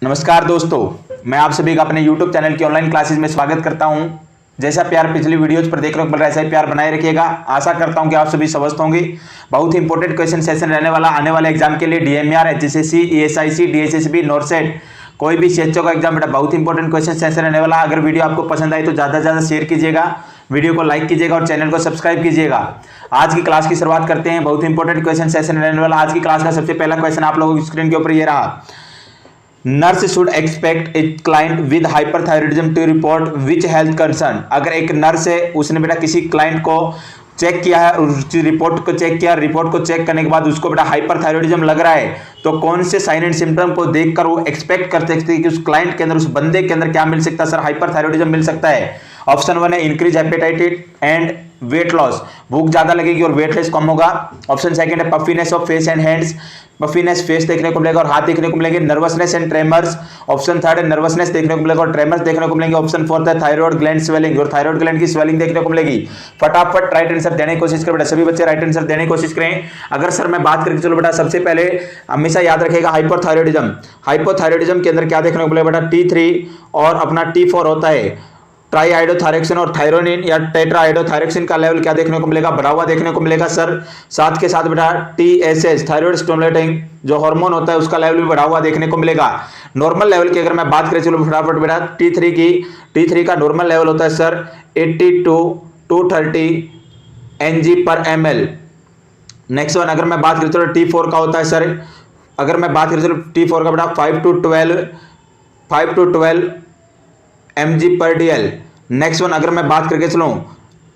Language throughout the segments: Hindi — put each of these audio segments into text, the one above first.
नमस्कार दोस्तों, मैं आप सभी का अपने YouTube चैनल की ऑनलाइन क्लासेस में स्वागत करता हूं। जैसा प्यार पिछली वीडियोज पर देखने को मिल रहा है, ऐसा ही प्यार बनाए रखिएगा। आशा करता हूं कि आप सभी समझते होंगे। बहुत ही इंपॉर्टेंट क्वेश्चन सेशन रहने वाला आने वाले एग्जाम के लिए। DMER, HSSC, ESIC, DSSB, नॉर्सेट, कोई भी CHO का एग्जाम बेटा बहुत इंपॉर्टेंट क्वेश्चन सेशन रहने वाला। अगर वीडियो आपको पसंद आई तो ज़्यादा से ज़्यादा शेयर कीजिएगा, वीडियो को लाइक कीजिएगा और चैनल को सब्सक्राइब कीजिएगा। आज की क्लास की शुरुआत करते हैं। बहुत इंपॉर्टेंट क्वेश्चन सेशन रहने वाला। आज की क्लास का सबसे पहला क्वेश्चन आप लोगों की स्क्रीन के ऊपर ये रहा। Nurse should expect a client with hyperthyroidism to report which health concern. अगर एक नर्स है, उसने बेटा किसी क्लाइंट को चेक किया है, उस रिपोर्ट को चेक किया, रिपोर्ट को चेक करने के बाद उसको बेटा हाइपरथायरॉयडिज्म लग रहा है, तो कौन से साइन एंड सिम्टम को देखकर वो एक्सपेक्ट कर सकते हैं कि उस क्लाइंट के अंदर, उस बंदे के अंदर क्या मिल सकता है? सर, हाइपरथायरॉयडिज्म मिल सकता है। ऑप्शन 1 है increase hepatitis and weight loss, भूख ज्यादा लगेगी और वेट लॉस कम होगा। ऑप्शन सेकंड है puffiness of face and hands, puffiness face देखने को मिलेगा और हाथ देखने को मिलेंगे। Nervousness and tremors, option third है नर्वसनेस देखने को मिलेगा और ट्रेमर्स देखने को मिलेंगे। ऑप्शन फोर्थ है थायराइड ग्लैंड स्वेलिंग, और थायराइड ग्लैंड की स्वेलिंग देखने को मिलेगी। फटाफट राइट आंसर देने की कोशिश करें बेटा, सभी बच्चे राइट आंसर देने की कोशिश करें। अगर सर मैं बात करके चलो बेटा, सबसे पहले हमेशा याद रखेगा हाइपोथायरॉयडिज्म। हाइपोथायरॉयडिज्म के अंदर क्या देखने को मिलेगा बेटा? T3 और अपना T4 होता है। ट्राईआइडोथायरोक्सिन और थायरोनिन या टेट्राआइडोथायरोक्सिन का लेवल क्या देखने को मिलेगा? बढ़ा हुआ देखने को मिलेगा सर। साथ के साथ बेटा TSH, थायराइड स्टिमुलेटिंग जो हार्मोन होता है, उसका लेवल भी बढ़ा हुआ देखने को मिलेगा। नॉर्मल लेवल की अगर मैं बात करें, चलो फटाफट बेटा, T3 का नॉर्मल लेवल होता है sir 80 to 230 Ng/ml। Next one अगर मैं बात करें तो T4 का होता है सर, अगर मैं बात करें तो T4 का बेटा 5 to 12 mg/dl। नेक्स्ट वन अगर मैं बात करके चलूं,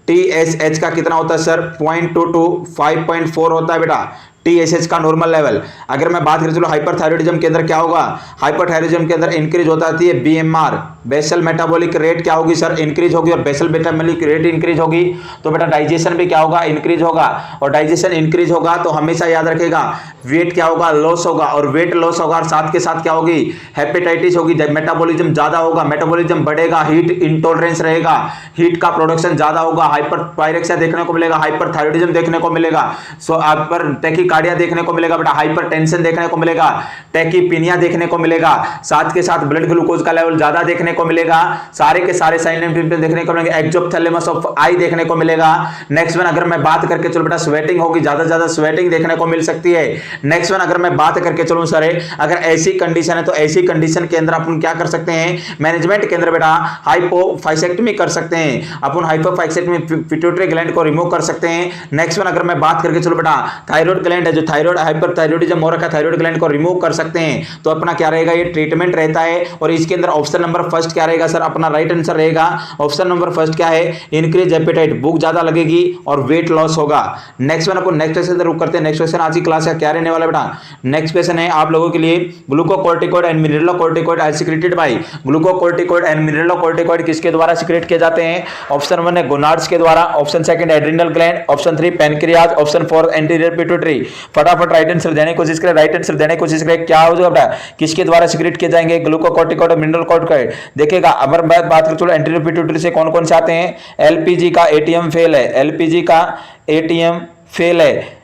TSH का कितना होता है सर? 0.2 to 5.4 होता है बेटा TSH का नॉर्मल लेवल। अगर मैं बात करें चलो हाइपरथायरॉयडिज्म के अंदर क्या होगा? हाइपरथायरॉयडिज्म के अंदर इंक्रीज होता है BMR, बेसल मेटाबॉलिक रेट क्या होगी सर? इंक्रीज होगी, और बेसल मेटाबॉलिक रेट इंक्रीज होगी तो बेटा डाइजेशन भी क्या होगा? इंक्रीज होगा, और डाइजेशन इंक्रीज होगा तो हमेशा याद रखेगा वेट क्या होगा? लॉस होगा, और वेट लॉस होगा और साथ के साथ क्या होगी? हेपेटाइटिस होगी। मेटाबॉलिज्म ज्यादा होगा, मेटाबॉलिज्म बढ़ेगा, हीट इंटॉलरेंस रहेगा, हीट का प्रोडक्शन ज्यादा होगा, हाइपरपायरेक्सिया देखने को मिलेगा, हाइपरथायरॉयडिज्म देखने को मिलेगा, सो हाइपर टैकीकार्डिया देखने को मिलेगा बेटा, हाइपरटेंशन देखने को मिलेगा, टैकीपीनिया देखने को मिलेगा, साथ के साथ ब्लड ग्लूकोज का लेवल ज्यादा देखने को मिलेगा, सारे के सारे साइन एंड सिम्टम देखने को मिलेंगे। एक्सोप्थैलेमस ऑफ आई देखने को मिलेगा। नेक्स्ट वन अगर मैं बात करके चलो बेटा, स्वेटिंग होगी, ज्यादा से ज्यादा स्वेटिंग देखने को मिल सकती है। नेक्स्ट वन अगर मैं बात करके चलूं सर, अगर ऐसी कंडीशन है तो ऐसी कंडीशन के अंदर अपन क्या कर सकते हैं? मैनेजमेंट के अंदर बेटा हाइपोफाइसेक्टमी कर सकते हैं, अपन हाइपोफाइसेक्टमी पिट्यूटरी ग्लैंड को रिमूव कर सकते हैं। नेक्स्ट वन अगर मैं बात करके चलो बेटा, थायराइड ग्लैंड है, जो थायराइड हाइपरथायरॉयडिज्म हो रखा है, थायराइड ग्लैंड को रिमूव कर सकते हैं। तो अपना क्या रहेगा? ये ट्रीटमेंट रहता है। और इसके अंदर ऑप्शन नंबर फर्स्ट क्या रहेगा सर? अपना राइट आंसर रहेगा ऑप्शन नंबर फर्स्ट क्या है? इंक्रीज एपेटाइट, भूख ज्यादा लगेगी और वेट लॉस होगा। नेक्स्ट वन अपन नेक्स्ट क्वेश्चन रुक करते हैं। नेक्स्ट क्वेश्चन आज की क्लास का क्या रहने वाला बेटा? नेक्स्ट क्वेश्चन है आप लोगों के लिए, glucocorticoid and mineralocorticoid are secreted by. Glucocorticoid and mineralocorticoid किसके द्वारा सिक्रेट किए जाते हैं? ऑप्शन 1 है गोनाड्स के द्वारा, option second adrenal gland, option 3 pancreas, option 4 anterior pituitary. फटाफट राइट आंसर देने की कोशिश करें, राइट आंसर देने की कोशिश करें। क्या होगा बेटा? किसके द्वारा सिक्रेट किए जाएंगे? ग्लूकोकोर्टिकोइड और मिनरलोकोर्टिकोइड। देखिएगा अगर मैं बात करूं तो एंटीरियर पिट्यूटरी से कौन कौन से आते हैं? LPG का ATM फेल है, LPG का ATM फेल है।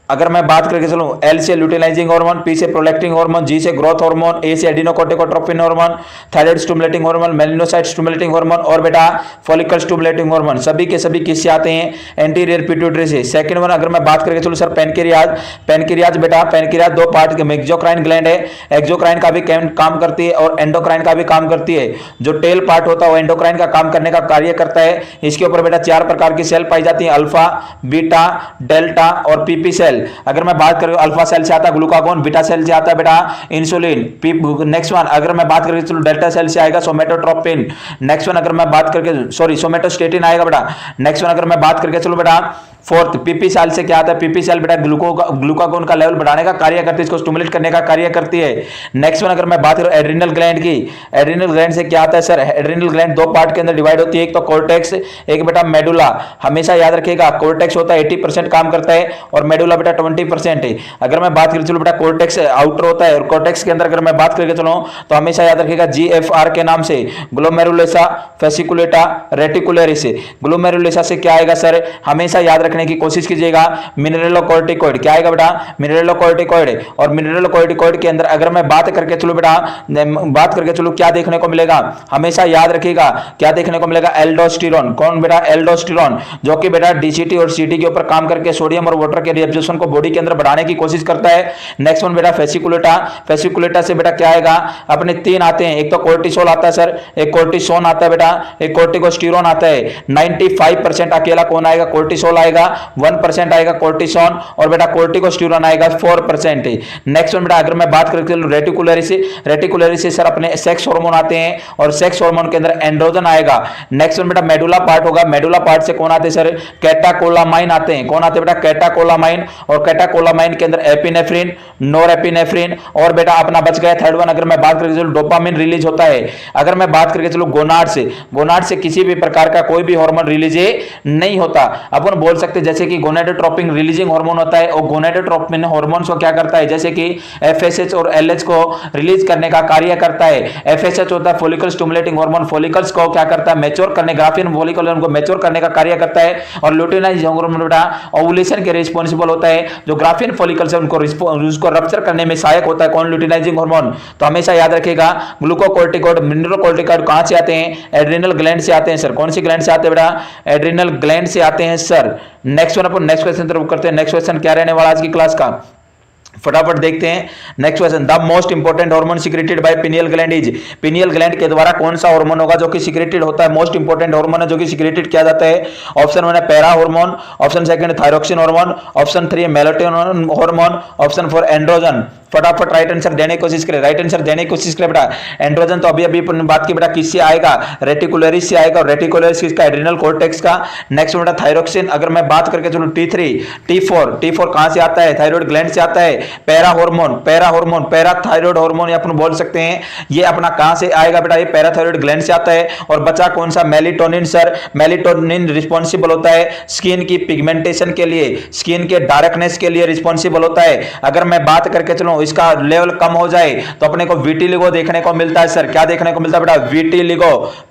अगर मैं बात करके चलूं, L से ल्यूटिनाइजिंग हार्मोन, P से प्रोलैक्टिन हार्मोन, G से ग्रोथ हार्मोन, A से adrenocorticotropin hormone, thyroid stimulating hormone, melanocyte stimulating hormone और बेटा फॉलिकल स्टिमुलेटिंग हार्मोन, सभी के सभी किससे आते हैं? एंटीरियर पिट्यूटरी से। सेकंड वन अगर मैं बात करके चलूं सर, पैनक्रियाज। पैनक्रियाज बेटा, पैनक्रियाज दो पार्ट के एक्सोक्राइन ग्लैंड है, एक्सोक्राइन का भी काम करती है और एंडोक्राइन का भी काम करती है। जो टेल पार्ट होता है वो एंडोक्राइन का काम करने का कार्य करता है। इसके ऊपर बेटा 4 प्रकार की सेल पाई जाती है, अल्फा, बीटा, डेल्टा और पीपी सेल। अगर मैं बात करूं अल्फा सेल से आता है ग्लूकागोन, बीटा सेल से आता है बेटा इंसुलिन। नेक्स्ट वन अगर मैं बात करके चलो, डेल्टा सेल से आएगा सोमेटोट्रोपिन। नेक्स्ट वन अगर मैं बात करके सोमेटोस्टेटिन आएगा बेटा। नेक्स्ट वन अगर मैं बात करके चलो बेटा, फोर्थ पीपी सेल से क्या आता है? पीपी सेल बेटा ग्लूकागोन का लेवल बढ़ाने का कार्य करती है, इसको स्टिमुलेट करने का कार्य करती है। नेक्स्ट वन अगर मैं बात करूं एड्रिनल ग्लैंड की, एड्रिनल ग्लैंड से क्या आता है सर? एड्रिनल ग्लैंड दो पार्ट के अंदर डिवाइड होती है, एक तो कॉर्टेक्स, एक बेटा मेडुला। हमेशा याद रखिएगा कॉर्टेक्स होता है 80% काम करता है और मेडुला बेटा 20% है। अगर मैं बात करूं चलो बेटा, कॉर्टेक्स आउटर होता है और कॉर्टेक्स के अंदर अगर मैं बात करके चलो तो हमेशा याद रखिएगा GFR के नाम से, ग्लोमेरुलेसा फेसिकुलेटा रेटिकुलरिस। ग्लोमेरुलेसा से क्या आएगा सर? हमेशा याद रखें रखने की कोशिश कीजिएगा। मिनरलोकॉर्टिकॉइड क्या आएगा बेटा, मिनरलोकॉर्टिकॉइड। और मिनरलोकॉर्टिकॉइड के अंदर अगर मैं बात करके चलूं बेटा, बात करके चलूं क्या देखने को मिलेगा, हमेशा याद रखिएगा क्या देखने को मिलेगा, एल्डोस्टेरोन। कौन बेटा, एल्डोस्टेरोन, जो कि बेटा डीसीटी और सीटी के ऊपर काम करके सोडियम और वाटर के रिएब्जॉर्प्शन को बॉडी के अंदर बढ़ाने की कोशिश करता है। नेक्स्ट वन बेटा फेसिकुलेटा। फेसिकुलेटा से बेटा क्या आएगा, अपने तीन आते हैं, एक तो कोर्टिसोल आता है सर, एक कोर्टिसोन आता है बेटा, एक कोर्टिकोस्टेरोन आता है। 95% अकेला कौन आएगा, कोर्टिसोल आएगा, 1% आएगा कोर्टिसोन, और बेटा कोर्टिकोस्टेरोन आएगा 4%। नेक्स्ट वन बेटा अगर मैं बात करके रेटिकुलरिस, रेटिकुलरिस से सर अपने सेक्स हार्मोन आते हैं, और सेक्स हार्मोन के अंदर एंड्रोजन आएगा। नेक्स्ट वन बेटा मेडुला पार्ट होगा, मेडुला पार्ट से कौन आते हैं सर, कैटाकोलामाइन आते हैं। कौन आते हैं बेटा, कैटाकोलामाइन, और कैटाकोलामाइन के अंदर एपिनेफ्रिन, नोरेपिनेफ्रिन, और बेटा अपना बच गया थर्ड वन अगर मैं बात करके चलूं डोपामिन रिलीज होता है। अगर मैं बात करके चलूं गोनाड से, गोनाड से किसी भी प्रकार का कोई भी हार्मोन रिलीज नहीं होता। अपन बोल सकते हैं जैसे कि गोनाडोट्रोपिन रिलीजिंग हार्मोन होता है, और गोनाडोट्रोपिन हार्मोन्स को क्या करता है, जैसे कि एफएसएच और एलएच को रिलीज करने का कार्य करता है। एफएसएच होता है फॉलिकल स्टिमुलेटिंग हार्मोन, फॉलिकल्स को क्या करता है, मैच्योर करने, ग्राफियन फॉलिकल उनको मैच्योर करने का कार्य करता है। और लुटिनाइज हार्मोन बेटा ओवुलेशन के रिस्पांसिबल होता है, जो ग्राफियन फॉलिकल्स है उनको उसको रप्चर करने में सहायक होता है। कौन, लुटिनाइजिंग हार्मोन। तो हमेशा याद रखिएगा ग्लूकोकोर्टिकॉइड, मिनरलोकॉर्टिकॉइड कहां से आते हैं, एड्रिनल ग्लैंड से आते हैं सर। कौन सी ग्लैंड से आते हैं बेटा, एड्रिनल ग्लैंड से आते हैं सर। नेक्स्ट वन अपन नेक्स्ट क्वेश्चन तरफ करते हैं। नेक्स्ट क्वेश्चन क्या रहने वाला आज की क्लास का, फटाफट देखते हैं। Next question, the most important hormone secreted by pineal gland is, pineal gland के द्वारा कौन सा हार्मोन होगा जो कि सिक्रेटेड होता है, मोस्ट इंपोर्टेंट हार्मोन है जो कि सिक्रेटेड किया जाता है। ऑप्शन 1 है para hormone, option second thyroxine hormone, option 3 melatonin hormone, option 4 androgen. फटाफट राइट आंसर देने की कोशिश करें, राइट आंसर देने की कोशिश करें बेटा। एंड्रोजन तो अभी अभी बात की बेटा किससे आएगा, रेटिकुलरिस से आएगा, और रेटिकुलरिस किसका, एड्रिनल कॉर्टेक्स का। नेक्स्ट बेटा थायरोक्सिन, अगर मैं बात करके चलूं T3, T4 कहां से आता है, थायराइड ग्लैंड से आता है। Parathormone, parathyroid hormone अपन बोल सकते हैं, ये अपना कहां से आएगा बेटा, ये पैराथायराइड ग्लैंड से आता है। और बचा कौन सा, मेलेटोनिन सर। मेलेटोनिन रिस्पॉन्सिबल होता है स्किन की पिगमेंटेशन के लिए, स्किन के डार्कनेस के लिए रिस्पॉन्सिबल होता है। अगर मैं बात करके चलूं इसका लेवल कम हो जाए तो अपने को विटिलिगो देखने को मिलता है सर। क्या देखने को मिलता है बेटा,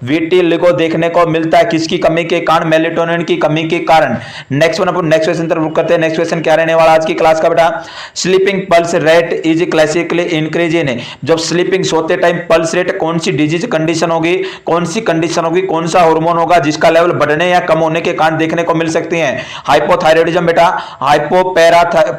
विटिलिगो देखने को मिलता है, किसकी कमी के कारण, मेलेटोनिन की कमी के कारण। नेक्स्ट वन अपन नेक्स्ट क्वेश्चन तरफ करते हैं। नेक्स्ट क्वेश्चन क्या रहने वाला आज की क्लास का बेटा, sleeping pulse rate is classically increase in, जब स्लीपिंग सोते टाइम पल्स रेट कौन सी डिजीज कंडीशन होगी, कौन सी कंडीशन होगी, कौन सा हार्मोन होगा जिसका लेवल बढ़ने या कम होने के कारण देखने को मिल सकती है। हाइपोथायराइडिज्म बेटा,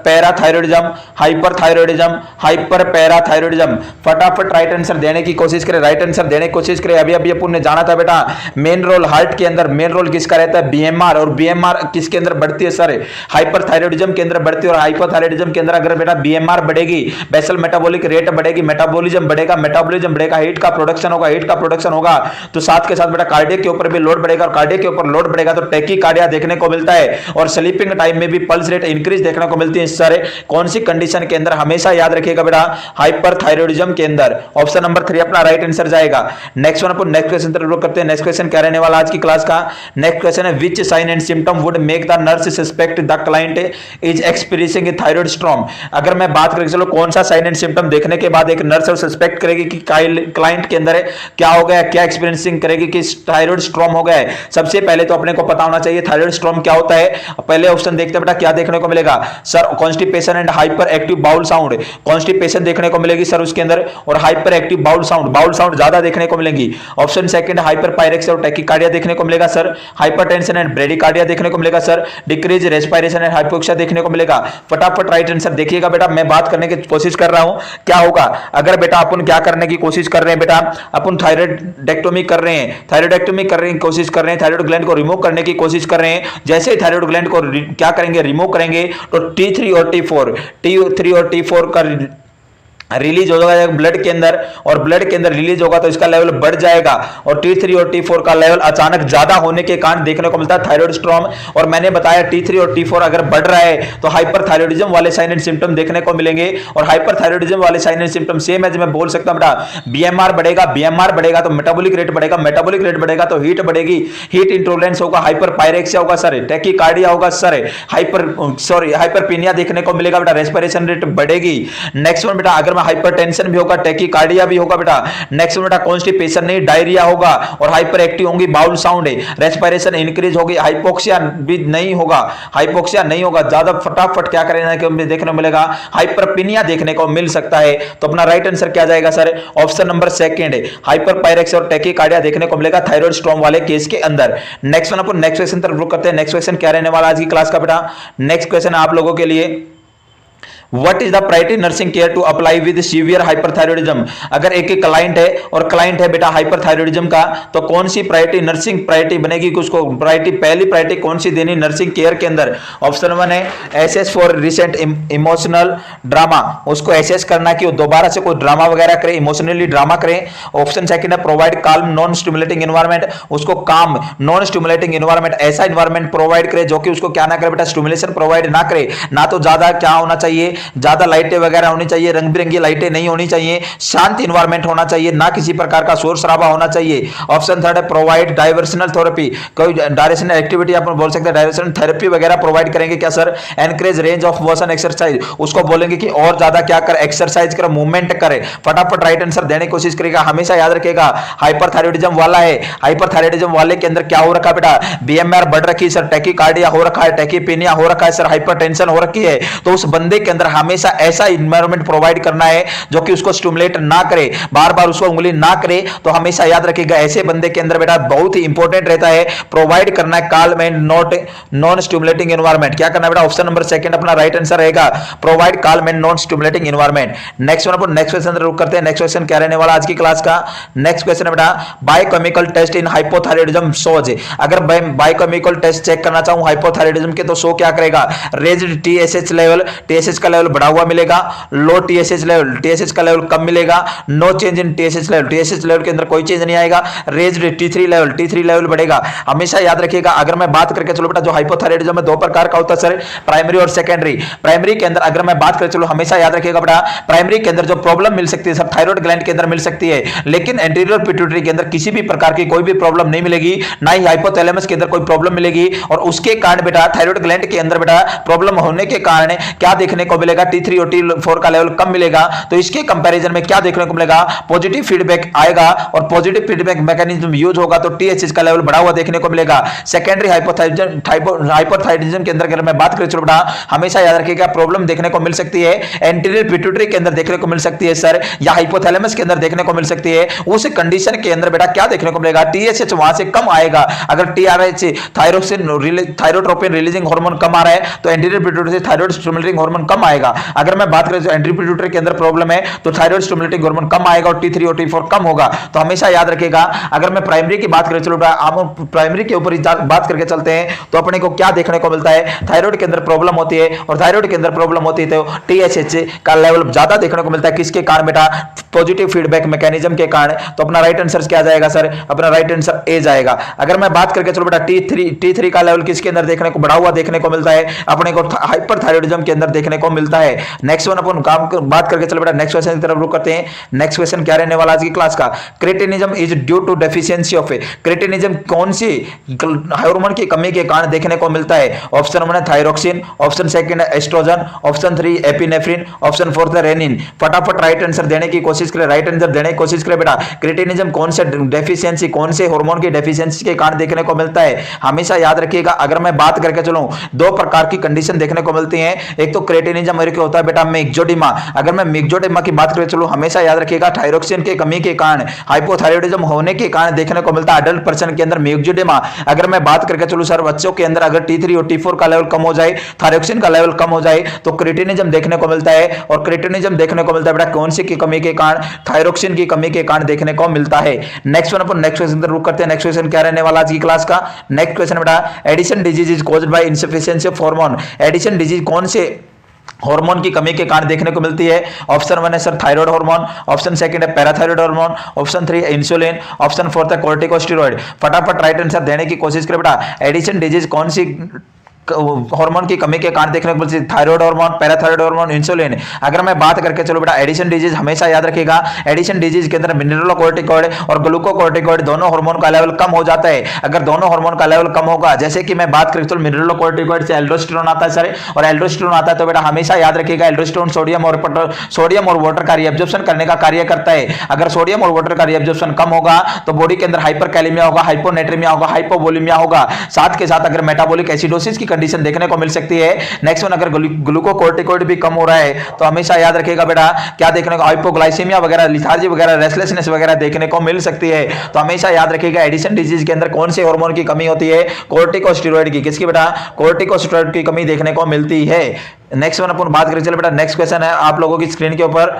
पैराथायराइडिज्म, हाइपरथायराइडिज्म, हाइपर पैराथायराइडिज्म। फटाफट राइट आंसर देने की कोशिश करें, राइट आंसर देने की कोशिश करें। अभी अभी अपन ने जाना था बेटा मेन रोल हार्ट के अंदर, मेन रोल किसका रहता है, बीएमआर, और बीएमआर किसके अंदर बढ़ती है सर, हाइपरथायराइडिज्म के अंदर बढ़ती है। और हाइपोथायराइडिज्म के अंदर अगर बेटा बीएमआर बढ़ेगी, बेसल मेटाबॉलिक रेट बढ़ेगी, मेटाबॉलिज्म बढ़ेगा, मेटाबॉलिज्म बढ़ेगा, हीट का प्रोडक्शन होगा, हीट का प्रोडक्शन होगा तो साथ के साथ बेटा कार्डियक के ऊपर भी लोड बढ़ेगा, और कार्डियक के ऊपर लोड बढ़ेगा तो टैकीकार्डिया देखने को मिलता है। और स्लीपिंग टाइम में भी पल्स रेट इंक्रीज देखने को मिलती है। सर कौन सी कंडीशन के अंदर, हमेशा याद रखिएगा बेटा हाइपरथायराइडिज्म के अंदर। ऑप्शन नंबर 3 अपना राइट आंसर जाएगा। नेक्स्ट वन अपन नेक्स्ट क्वेश्चन तरफ करते हैं। नेक्स्ट क्वेश्चन क्या रहने वाला आज की क्लास का, नेक्स्ट क्वेश्चन है which sign and symptom would make the nurse suspect the client is experiencing thyroid storm. अगर मैं बात करें चलो कौन सा साइन एंड सिम्टम देखने के बाद एक नर्स सस्पेक्ट करेगी कि क्लाइंट के अंदर क्या हो गया, क्या एक्सपीरियंसिंग करेगी कि थायराइड स्ट्रॉम हो गया है। सबसे पहले तो अपने को पता होना चाहिए थायराइड स्ट्रॉम क्या होता है। पहले ऑप्शन देखते हैं बेटा क्या देखने को मिलेगा sir, constipation and hyperactive bowel sound. Constipation देखने को मिलेगी सर उसके अंदर, और हाइपर एक्टिव बाउल साउंड ज्यादा देखने को मिलेंगी। ऑप्शन सेकंड हाइपर पायरेक्सिया और टैकीकार्डिया देखने को मिलेगा सर। हाइपरटेंशन एंड ब्रेडिकार्डिया देखने को मिलेगा sir. Decrease respiration and hypoxia देखने को मिलेगा। फटाफट राइट आंसर देखिएगा बेटा, मैं बात करने की कोशिश कर रहा हूं क्या होगा अगर बेटा अपन क्या करने की कोशिश कर रहे हैं बेटा, अपन थायराइडेक्टोमी कर रहे हैं, थायराइडेक्टोमी करने की कोशिश कर रहे हैं, थायराइड ग्लैंड को रिमूव करने की कोशिश कर रहे हैं। जैसे ही थायराइड ग्लैंड को क्या करेंगे, रिमूव करेंगे तो T3 और T4 का रिलीज हो जाएगा ब्लड के अंदर, और ब्लड के अंदर रिलीज होगा तो इसका लेवल बढ़ जाएगा। और T3 और T4 का लेवल अचानक ज्यादा होने के कारण देखने को मिलता है थायराइड स्ट्रॉम। और मैंने बताया T3 और T4 अगर बढ़ रहा है तो हाइपरथायराइडिज्म वाले साइन एंड सिम्टम देखने को मिलेंगे। और हाइपरथायराइडिज्म वाले sign and symptom same as मैं बोल सकता हूं बेटा, बीएमआर बढ़ेगा तो मेटाबॉलिक रेट बढ़ेगा, मेटाबॉलिक रेट बढ़ेगा तो हीट बढ़ेगी, हीट इंटॉलरेंस होगा, हाइपर पायरेक्सिया होगा सर, टैकीकार्डिया होगा सर, हाइपरपीनिया देखने को मिलेगा बेटा, रेस्पिरेशन रेट बढ़ेगी। नेक्स्ट वन बेटा अगर में हाइपरटेंशन भी होगा, टैकीकार्डिया भी होगा बेटा। नेक्स्ट बेटा कॉन्स्टिपेशन नहीं, डायरिया होगा और हाइपर एक्टिव होंगी, बाउल साउंड है, रेस्पिरेशन इंक्रीज होगी, हाइपोक्सिया भी नहीं होगा, हाइपोक्सिया नहीं होगा, ज्यादा फटाफट क्या करें देखने को मिलेगा, हाइपरपिनिया देखने को मिल सकता है। तो अपना राइट आंसर क्या जाएगा सर, ऑप्शन नंबर सेकंड है, हाइपर पायरेक्स और टैकीकार्डिया देखने को मिलेगा थायराइड स्टॉर्म वाले केस के अंदर। नेक्स्ट वन अपन नेक्स्ट क्वेश्चन तरफ रुक करते हैं। नेक्स्ट क्वेश्चन क्या रहने वाला आज की क्लास का बेटा, नेक्स्ट क्वेश्चन आप लोगों के लिए, What is the priority nursing care to apply with severe hyperthyroidism? अगर एक क्लाइंट है और क्लाइंट है बेटा हाइपरथायरॉयडिज्म का, तो कौन सी प्रायोरिटी नर्सिंग प्रायोरिटी बनेगी, उसको प्रायोरिटी पहली प्रायोरिटी कौन सी देनी नर्सिंग केयर के अंदर? ऑप्शन 1 है SS for recent emotional drama, उसको एसएस करना कि वो दोबारा से कोई ड्रामा वगैरह करे, इमोशनली ड्रामा करे। ऑप्शन सेकंड है provide calm non stimulating environment, उसको काम नॉन स्टिमुलेटिंग एनवायरनमेंट, ऐसा एनवायरनमेंट प्रोवाइड करे जो कि उसको क्या ना करे बेटा, स्टिमुलेशन प्रोवाइड ना करे, ना तो ज्यादा क्या होना चाहिए, ज्यादा लाइटें वगैरह होनी चाहिए, रंग बिरंगी लाइटें नहीं होनी चाहिए, शांत एनवायरनमेंट होना चाहिए, ना किसी प्रकार का शोर शराबा होना चाहिए। ऑप्शन थर्ड है प्रोवाइड डाइवर्सनल थेरेपी, कोई डायरेक्शनल एक्टिविटी आप बोल सकते हैं, डायवर्सनल थेरेपी वगैरह प्रोवाइड करेंगे क्या sir? Encourage range of motion exercise, उसको बोलेंगे कि और ज्यादा क्या कर, एक्सरसाइज करे, मूवमेंट करे। फटाफट राइट आंसर देने की कोशिश करेगा। हमेशा याद रखेगा हाइपरथायरॉयडिज्म वाला है, हाइपरथायरॉयडिज्म वाले के अंदर क्या हो रखा बेटा, बीएमआर बढ़ रखी है सर, टैकीकार्डिया हो रखा है, टैकीपेनिया हो रखा है सर, हाइपरटेंशन हो रखी है। तो उस बंदे के अंदर हमेशा ऐसा एनवायरनमेंट प्रोवाइड करना है जो कि उसको स्टिमुलेट ना करे, बार बार उसको उंगली ना करे। तो हमेशा याद रखिएगा ऐसे बंदे के अंदर बेटा बहुत ही इंपॉर्टेंट रहता है, प्रोवाइड करना है calm and not non stimulating environment. क्या करना है बेटा, ऑप्शन नंबर सेकंड अपना राइट आंसर रहेगा, provide calm and non stimulating environment. Next one अपन नेक्स्ट क्वेश्चन रुक करते हैं। नेक्स्ट क्वेश्चन क्या रहने वाला आज की क्लास का, नेक्स्ट क्वेश्चन है बेटा biochemical test in hypothyroidism shows. अगर बायोकेमिकल टेस्ट चेक करना चाहूं हाइपोथायरॉयडिज्म के, तो शो क्या करेगा, रेज्ड टीएसएच लेवल, टीएसएच का लेवल बढ़ा हुआ मिलेगा, लो टीएसएच लेवल, टीएसएच का लेवल कम मिलेगा, no change in TSH level, TSH level के अंदर कोई चेंज नहीं आएगा, raised T3 level, T3 level बढ़ेगा। हमेशा याद रखिएगा अगर मैं बात करके चलो बेटा जो हाइपोथायरॉयडिज्म में दो प्रकार का होता है सर, प्राइमरी और सेकेंडरी। प्राइमरी के अंदर अगर मैं बात करें चलो हमेशा याद रखिएगा बेटा प्राइमरी के अंदर जो प्रॉब्लम मिल सकती है सब थायराइड ग्लैंड के अंदर मिल सकती है, लेकिन एंटीरियर पिट्यूटरी के अंदर किसी भी प्रकार की कोई भी प्रॉब्लम नहीं मिलेगी, ना ही हाइपोथैलेमस के अंदर कोई प्रॉब्लम मिलेगी। और उसके कारण बेटा थायराइड ग्लैंड के अंदर बेटा प्रॉब्लम होने के कारण क्या देखने को मिलेगा, टी3 और टी4 का लेवल कम मिलेगा। तो इसके कंपैरिजन में क्या देखने को मिलेगा, पॉजिटिव फीडबैक आएगा और पॉजिटिव फीडबैक मैकेनिज्म यूज होगा तो टीएसएच का लेवल बढ़ा हुआ देखने को मिलेगा। सेकेंडरी हाइपोथायरॉयडिज्म के अंदर अगर मैं बात करें चलो बेटा हमेशा याद रखिएगा प्रॉब्लम देखने को मिल सकती है एंटीरियर पिट्यूटरी के अंदर देखने को मिल सकती है सर, या हाइपोथैलेमस के अंदर देखने को मिल सकती है। उस कंडीशन के अंदर बेटा क्या देखने को मिलेगा, टीएसएच वहां से कम आएगा। अगर टीआरएच थायरोट्रोपिन रिलीजिंग हार्मोन कम आ रहा है तो एंटीरियर पिट्यूटरी से थायराइड स्टिमुलेटिंग हार्मोन कम आएगा। अगर मैं बात करें तो एंटीरियर पिट्यूटरी के अंदर प्रॉब्लम है तो थायराइड स्टिमुलेटिंग हार्मोन कम आएगा और टी3 और टी4 कम होगा। तो हमेशा याद रखिएगा अगर मैं प्राइमरी की बात करें चलो आप प्राइमरी के ऊपर बात करके चलते हैं तो अपने को क्या देखने को मिलता है, थायराइड के अंदर प्रॉब्लम होती है और थायराइड के अंदर प्रॉब्लम होती है तो टीएसएच का लेवल ज्यादा देखने को मिलता है। किसके कारण बेटा, पॉजिटिव फीडबैक मैकेनिज्म के कारण। तो अपना राइट आंसर क्या जाएगा सर, अपना राइट आंसर ए जाएगा। अगर मैं बात करके चलो बेटा टी3 का लेवल किसके अंदर देखने को बढ़ा हुआ देखने को मिलता है, अपने को हाइपरथायरॉयडिज्म के अंदर देखने को मिलता है। नेक्स्ट वन अपन बात करके चलो बेटा नेक्स्ट क्वेश्चन की तरफ रुक करते हैं। नेक्स्ट क्वेश्चन क्या रहने वाला आज की क्लास का, cretinism is due to deficiency of cretinism कौन सी हार्मोन की कमी के कारण देखने को मिलता है? ऑप्शन 1 है थायरोक्सिन, ऑप्शन सेकंड है एस्ट्रोजन, ऑप्शन 3 एपिनेफ्रिन, ऑप्शन 4 है रेनिन। फटाफट राइट आंसर देने की कोशिश करें, राइट आंसर देने की कोशिश करें बेटा। क्रेटिनिज्म कौन से डेफिशिएंसी, कौन से हार्मोन की डेफिशिएंसी के कारण देखने को मिलता है? हमेशा याद रखिएगा अगर मैं बात करके चलूं दो प्रकार की कंडीशन देखने को मिलती है। एक तो क्रेटिनिज्म मेरे को होता है बेटा मिक्सोडिमा। अगर मैं मिक्सोडिमा की बात करें चलो हमेशा याद रखिएगा थायरोक्सिन की कमी के कारण, हाइपोथायरॉयडिज्म होने के कारण देखने को मिलता है अडल्ट पर्सन के अंदर मिक्सोडिमा। अगर मैं बात करके चलूं सर बच्चों के अंदर अगर टी3 और टी4 का लेवल कम हो जाए, थायरोक्सिन का लेवल कम हो जाए तो क्रेटिनिज्म देखने को मिलता है। और क्रेटिनिज्म देखने को मिलता है बेटा कौन सी की कमी के कारण, थायरोक्सिन की कमी के कारण देखने को मिलता है। नेक्स्ट वन अपन नेक्स्ट क्वेश्चन रुक करते हैं। नेक्स्ट क्वेश्चन क्या रहने वाला आज की क्लास का, नेक्स्ट क्वेश्चन बेटा Addison disease is caused by insufficiency of hormone. Addison disease कौन से हार्मोन की कमी के कारण देखने को मिलती है? ऑप्शन 1 है sir thyroid hormone, option second है पैराथायराइड हार्मोन, ऑप्शन 3 है इंसुलिन, ऑप्शन 4 है कोर्टिकोस्टेरॉइड। फटाफट राइट आंसर देने की कोशिश करें बेटा। एडिशन डिजीज कौन सी हार्मोन की कमी के कारण देखने को मिलती है, thyroid hormone, parathyroid hormone, insulin. अगर मैं बात करके चलो बेटा एडिशन डिजीज, हमेशा याद रखिएगा एडिशन डिजीज के अंदर मिनरलोकोर्टिकॉइड और ग्लूकोकोर्टिकॉइड दोनों हार्मोन का लेवल कम हो जाता है। अगर दोनों हार्मोन का लेवल कम होगा, जैसे कि मैं बात करें तो मिनरलोकोर्टिकॉइड से एल्डोस्टेरोन आता है सर, और एल्डोस्टेरोन आता है तो बेटा हमेशा याद रखिएगा एल्डोस्टेरोन सोडियम और वाटर का रिएब्जॉर्प्शन करने का कार्य करता है। अगर सोडियम और वाटर का रिएब्जॉर्प्शन कम होगा तो बॉडी के अंदर हाइपरकैलेमिया होगा, हाइपोनेट्रीमिया होगा, हाइपोवोलेमिया होगा। साथ के साथ अगर मेटाबॉलिक एसिडोसिस की कंडीशन देखने को मिल सकती है। नेक्स्ट वन, अगर ग्लूकोकोर्टिकॉइड भी कम हो रहा है तो हमेशा याद रखिएगा बेटा क्या देखने को, हाइपोग्लाइसीमिया वगैरह, लिथार्जी वगैरह, रेस्टलेसनेस वगैरह देखने को मिल सकती है। तो हमेशा याद रखिएगा एडिशन डिजीज के अंदर कौन से हार्मोन की कमी होती है, कोर्टिकोस्टेरॉइड की। किसकी बेटा, कोर्टिकोस्टेरॉइड की कमी देखने को मिलती है। नेक्स्ट वन अपन बात करें, चलो बेटा नेक्स्ट क्वेश्चन है आप लोगों की स्क्रीन के ऊपर।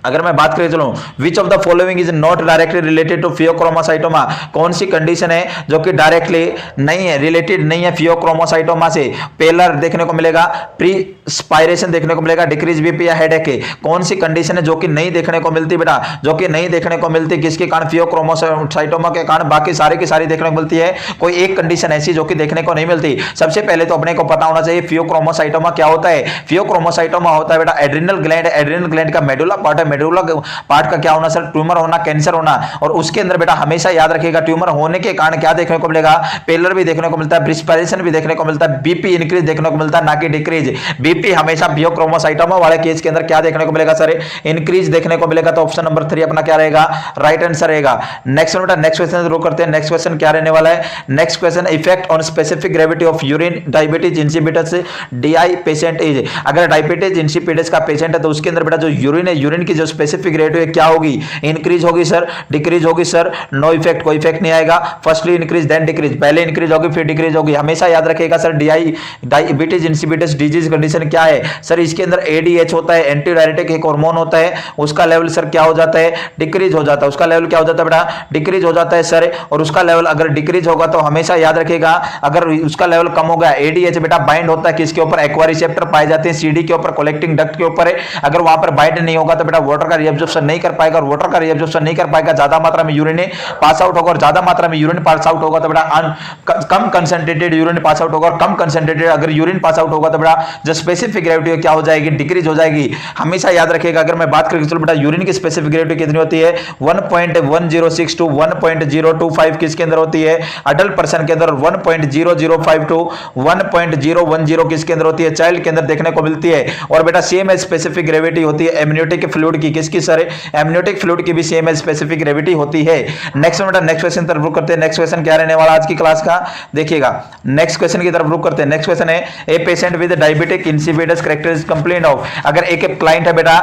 अगर मैं बात करें चलो, which of the following is not directly related to pheochromocytoma, कौन सी कंडीशन है जो कि डायरेक्टली नहीं है, रिलेटेड नहीं है फियोक्रोमोसाइटोमा से। पेलर देखने को मिलेगा, प्रीस्पायरेशन देखने को मिलेगा, डिक्रीज बीपी या हेडेक। कौन सी कंडीशन है जो कि नहीं देखने को मिलती बेटा, जो कि नहीं देखने को मिलती, किसके कारण, फियोक्रोमोसाइटोमा के कारण। बाकी सारी की सारी देखने को मिलती है, कोई एक कंडीशन ऐसी जो कि देखने को नहीं मिलती। सबसे पहले तो अपने को पता होना चाहिए फियोक्रोमोसाइटोमा क्या होता है। फियोक्रोमोसाइटोमा होता है बेटा एड्रिनल ग्लैंड, एड्रिनल ग्लैंड का मेडुला पार्ट है, मेडुला पार्ट का क्या होना सर, ट्यूमर होना, कैंसर होना। और उसके अंदर बेटा हमेशा याद रखिएगा ट्यूमर होने के कारण क्या देखने को मिलेगा, पेलर भी देखने को मिलता है, प्रिस्पायरेशन भी देखने को मिलता है, बीपी इंक्रीज देखने को मिलता है, ना कि डिक्रीज। बीपी हमेशा फियोक्रोमोसाइटोमा वाले केस के अंदर क्या देखने को मिलेगा सर, इंक्रीज देखने को मिलेगा। तो ऑप्शन नंबर 3 अपना क्या रहेगा, राइट आंसर रहेगा। नेक्स्ट बेटा नेक्स्ट क्वेश्चन शुरू करते हैं। नेक्स्ट क्वेश्चन क्या रहने वाला है, next question, effect on specific gravity of urine diabetes insipidus DI patient is. अगर डायबिटीज इंसिपिडस का पेशेंट है तो उसके अंदर बेटा जो यूरिन है, यूरिन की जो स्पेसिफिक ग्रेविटी क्या होगी, इंक्रीज होगी सर, डिक्रीज होगी सर, नो इफेक्ट, कोई इफेक्ट नहीं आएगा। फर्स्टली इंक्रीज देन डिक्रीज, पहले इंक्रीज होगी फिर डिक्रीज होगी। हमेशा याद रखिएगा sir diabetes insipidus disease condition क्या है सर, इसके अंदर एडीएच होता है, एंटी डायरेटिक एक हार्मोन होता है, उसका लेवल सर क्या हो जाता है, डिक्रीज हो जाता है। उसका लेवल क्या हो जाता है बेटा, डिक्रीज हो जाता है सर। और उसका लेवल अगर डिक्रीज होगा तो हमेशा याद रखिएगा अगर उसका लेवल कम होगा, एडीएच बेटा बाइंड होता है किसके ऊपर, एक्वा रिसेप्टर पाए जाते हैं सीडी के ऊपर, कलेक्टिंग डक्ट के ऊपर है। अगर वहां पर बाइंड नहीं होगा तो बेटा वाटर का रिएब्जॉर्प्शन नहीं कर पाएगा, और वाटर का रिएब्जॉर्प्शन नहीं कर पाएगा, ज्यादा मात्रा में यूरिन पास आउट होगा, और ज्यादा मात्रा में यूरिन पास आउट होगा तो बेटा कम कंसंट्रेटेड यूरिन पास आउट होगा, और कम कंसंट्रेटेड अगर यूरिन पास आउट होगा तो बेटा जो स्पेसिफिक ग्रेविटी क्या हो जाएगी, डिक्रीज हो जाएगी। हमेशा याद रखिएगा अगर मैं बात करें चलो बेटा यूरिन की स्पेसिफिक ग्रेविटी कितनी होती है, 1.1062 टू 1.025 किसके अंदर होती है, अडल्ट पर्सन के अंदर, 1.0052 टू 1.010 किसके अंदर होती है, चाइल्ड के अंदर देखने को मिलती है। और बेटा सेम एज स्पेसिफिक ग्रेविटी होती है एमनियोटिक फ्लूइड की, किसकी सर, एमनियोटिक फ्लूइड की भी सेम एज स्पेसिफिक ग्रेविटी होती है। नेक्स्ट बेटा नेक्स्ट क्वेश्चन तरफ रुक करते हैं। नेक्स्ट क्वेश्चन क्या रहने वाला आज की क्लास का, देखिएगा नेक्स्ट क्वेश्चन की तरफ रुक करते हैं। नेक्स्ट क्वेश्चन है, a patient with diabetic insipidus characteristic complaint of. अगर एक क्लाइंट है बेटा,